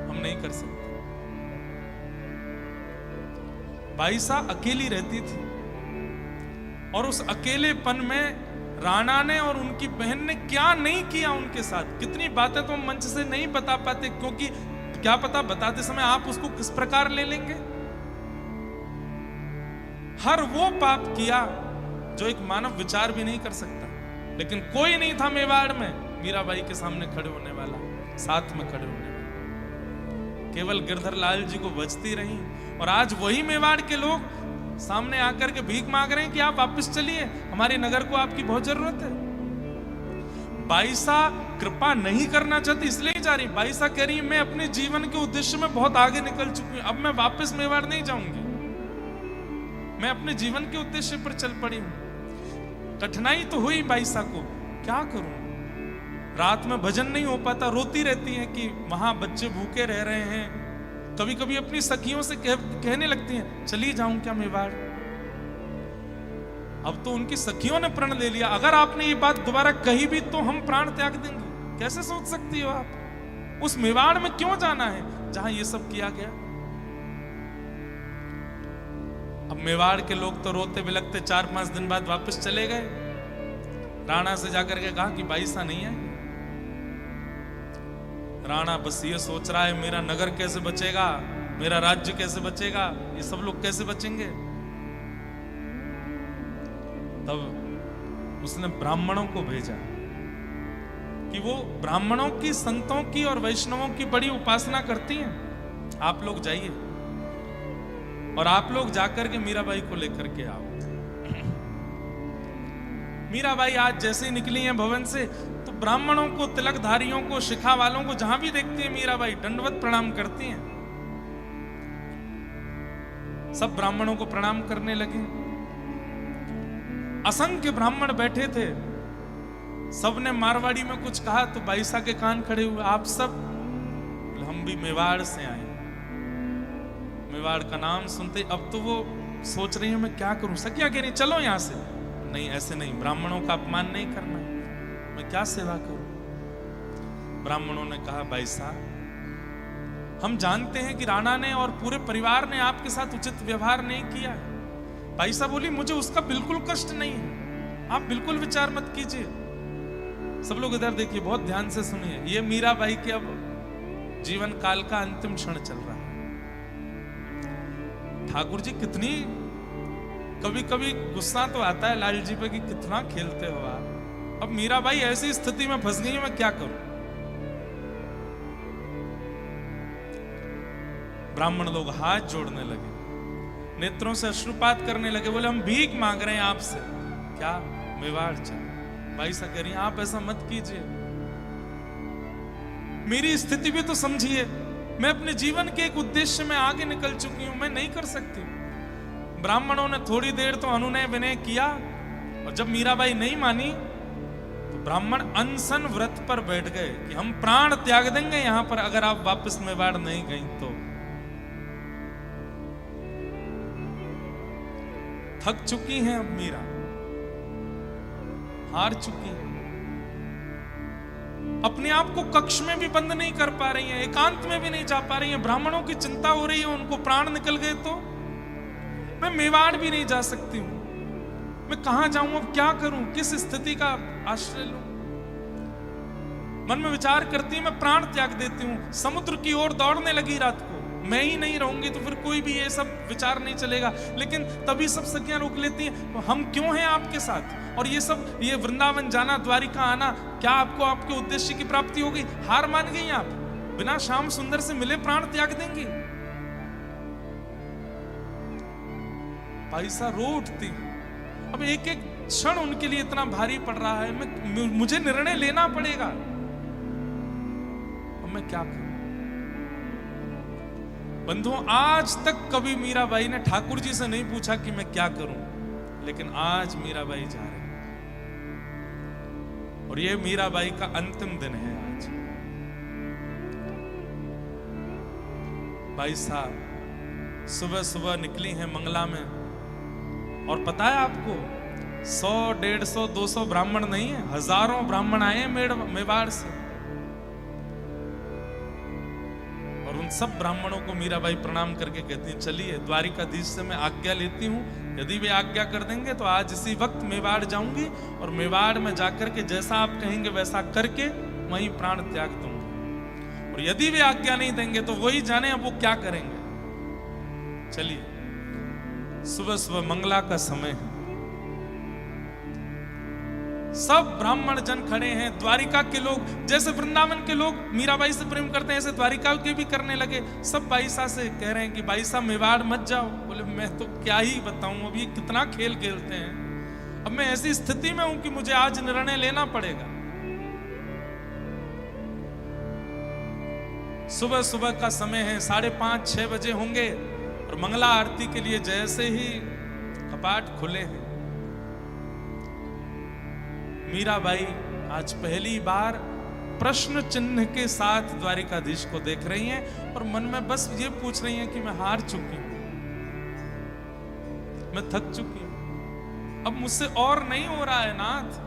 हम नहीं कर सकते। बाईसा अकेली रहती थी, और उस अकेलेपन में राणा ने और उनकी बहन ने क्या नहीं किया उनके साथ। कितनी बातें तो हम मंच से नहीं बता पाते, क्योंकि क्या पता बताते समय आप उसको किस प्रकार ले लेंगे। हर वो पाप किया जो एक मानव विचार भी नहीं कर सकता, लेकिन कोई नहीं था मेवाड़ में मीराबाई के सामने खड़े होने वाला, साथ में खड़े होने वाला। केवल गिरधर लाल जी को बचती रही, और आज वही मेवाड़ के लोग सामने आकर के भीख मांग रहे हैं कि आप वापस चलिए, हमारे नगर को आपकी बहुत जरूरत है। बाईसा कृपा नहीं करना चाहती, इसलिए ही जा रही। बाईसा कह रही है, मैं अपने जीवन के उद्देश्य में बहुत आगे निकल चुकी हूं, अब मैं वापस मेवाड़ नहीं जाऊंगी, मैं अपने जीवन के उद्देश्य पर चल पड़ी हूं। कठिनाई तो हुई बाईसा को, क्या करूं? रात में भजन नहीं हो पाता, रोती रहती है कि वहां बच्चे भूखे रह रहे हैं। कभी कभी अपनी सखियों से कहने लगती हैं, चली जाऊं क्या मेवाड़? अब तो उनकी सखियों ने प्रण ले लिया, अगर आपने ये बात दोबारा कही भी तो हम प्राण त्याग देंगे। कैसे सोच सकती हो आप? उस मेवाड़ में क्यों जाना है जहां ये सब किया गया? अब मेवाड़ के लोग तो रोते बिलखते 4-5 दिन बाद वापस चले गए। राणा से जाकर के कहा कि बाईसा नहीं है। राणा बस ये सोच रहा है, मेरा नगर कैसे बचेगा, मेरा राज्य कैसे बचेगा, ये सब लोग कैसे बचेंगे। तब उसने ब्राह्मणों को भेजा कि वो ब्राह्मणों की, संतों की और वैष्णवों की बड़ी उपासना करती हैं, आप लोग जाइए और आप लोग जाकर के मीराबाई को लेकर के आओ। मीराबाई आज जैसे ही निकली हैं भवन से, तो ब्राह्मणों को, तिलकधारियों को, शिखा वालों को जहां भी देखती है मीराबाई दंडवत प्रणाम करती हैं। सब ब्राह्मणों को प्रणाम करने लगे। असंख्य ब्राह्मण बैठे थे, सबने मारवाड़ी में कुछ कहा तो बाईसा के कान खड़े हुए, आप सब? हम भी मेवाड़ से आए। मेवाड़ का नाम सुनते अब तो वो सोच रही है, मैं क्या करूं? सखिया कह रही चलो यहां से। नहीं, ऐसे नहीं, ब्राह्मणों का अपमान नहीं करना, मैं क्या सेवा करूं? ब्राह्मणों ने कहा, बाईसा, हम जानते हैं कि राणा ने और पूरे परिवार ने आपके साथ उचित व्यवहार नहीं किया। बाईसा बोली, मुझे उसका बिल्कुल कष्ट नहीं है, आप बिल्कुल विचार मत कीजिए। सब लोग इधर देखिए, बहुत ध्यान से सुनिए। ये मीराबाई के अब जीवन काल का अंतिम क्षण चल रहा है। ठाकुर जी कितनी, कभी कभी गुस्सा तो आता है लाल जी पे कि कितना खेलते हो आप। अब मीराबाई ऐसी स्थिति में फंस गई, मैं क्या करूं? ब्राह्मण लोग हाथ जोड़ने लगे। नेत्रों से अश्रुपात करने लगे, बोले हम भीख मांग रहे हैं आपसे। क्या? मेवाड़ चल। भाई साहब कह रही आप ऐसा मत कीजिए, मेरी स्थिति भी तो समझिए, मैं अपने जीवन के एक उद्देश्य में आगे निकल चुकी हूं, मैं नहीं कर सकती। ब्राह्मणों ने थोड़ी देर तो अनुनय विनय किया, और जब मीराबाई नहीं मानी तो ब्राह्मण अनशन व्रत पर बैठ गए कि हम प्राण त्याग देंगे यहां पर अगर आप वापस मेवाड़ नहीं गई तो। थक चुकी हैं अब मीरा, हार चुकी हैं, अपने आप को कक्ष में भी बंद नहीं कर पा रही हैं, एकांत में भी नहीं जा पा रही हैं। ब्राह्मणों की चिंता हो रही है, उनको प्राण निकल गए तो मैं मेवाड़ भी नहीं जा सकती हूं, मैं कहां जाऊं, अब क्या करूं, किस स्थिति का आश्रय लूं। मन में विचार करती है, मैं प्राण त्याग देती हूं, समुद्र की ओर दौड़ने लगी रात को, मैं ही नहीं रहूंगी तो फिर कोई भी ये सब विचार नहीं चलेगा। लेकिन तभी सब सखियां रोक लेती हैं, हम क्यों हैं आपके साथ, और ये सब, ये वृंदावन जाना, द्वारिका आना, क्या आपको आपके उद्देश्य की प्राप्ति हो गई? हार मान गई आप, बिना श्याम सुंदर से मिले प्राण त्याग देंगी? पैसा रो उठती। अब एक एक क्षण उनके लिए इतना भारी पड़ रहा है, मुझे निर्णय लेना पड़ेगा, अब मैं क्या करूं? बंधुओं, आज तक कभी मीराबाई ने ठाकुर जी से नहीं पूछा कि मैं क्या करूं, लेकिन आज मीराबाई जा रही, और ये मीराबाई का अंतिम दिन है आज। भाई साहब सुबह सुबह निकली हैं मंगला में, और पता है आपको 100, 150, 200 ब्राह्मण नहीं है, हजारों ब्राह्मण आए मेवाड़ से, और उन सब ब्राह्मणों को मीराबाई प्रणाम करके कहती हैं, चलिए द्वारिकाधीश से मैं आज्ञा लेती हूं, यदि वे आज्ञा कर देंगे तो आज इसी वक्त मेवाड़ जाऊंगी, और मेवाड़ में जाकर के जैसा आप कहेंगे वैसा करके वहीं प्राण त्याग दूंगी, और यदि वे आज्ञा नहीं देंगे तो वही जाने अब वो क्या करेंगे। चलिए, सुबह सुबह मंगला का समय है, सब ब्राह्मण जन खड़े हैं, द्वारिका के लोग, जैसे वृंदावन के लोग मीराबाई से प्रेम करते हैं ऐसे द्वारिका के भी करने लगे। सब बाईसा से कह रहे हैं कि बाईसा मेवाड़ मत जाओ। बोले मैं तो क्या ही बताऊं, अब ये कितना खेल खेलते हैं, अब मैं ऐसी स्थिति में हूं कि मुझे आज निर्णय लेना पड़ेगा। सुबह सुबह का समय है, 5:30, 6 बजे होंगे, और मंगला आरती के लिए जैसे ही कपाट खुले हैं, मीराबाई आज पहली बार प्रश्न चिन्ह के साथ द्वारिकाधीश को देख रही हैं, और मन में बस ये पूछ रही हैं कि मैं हार चुकी हूं, मैं थक चुकी हूं, अब मुझसे और नहीं हो रहा है नाथ,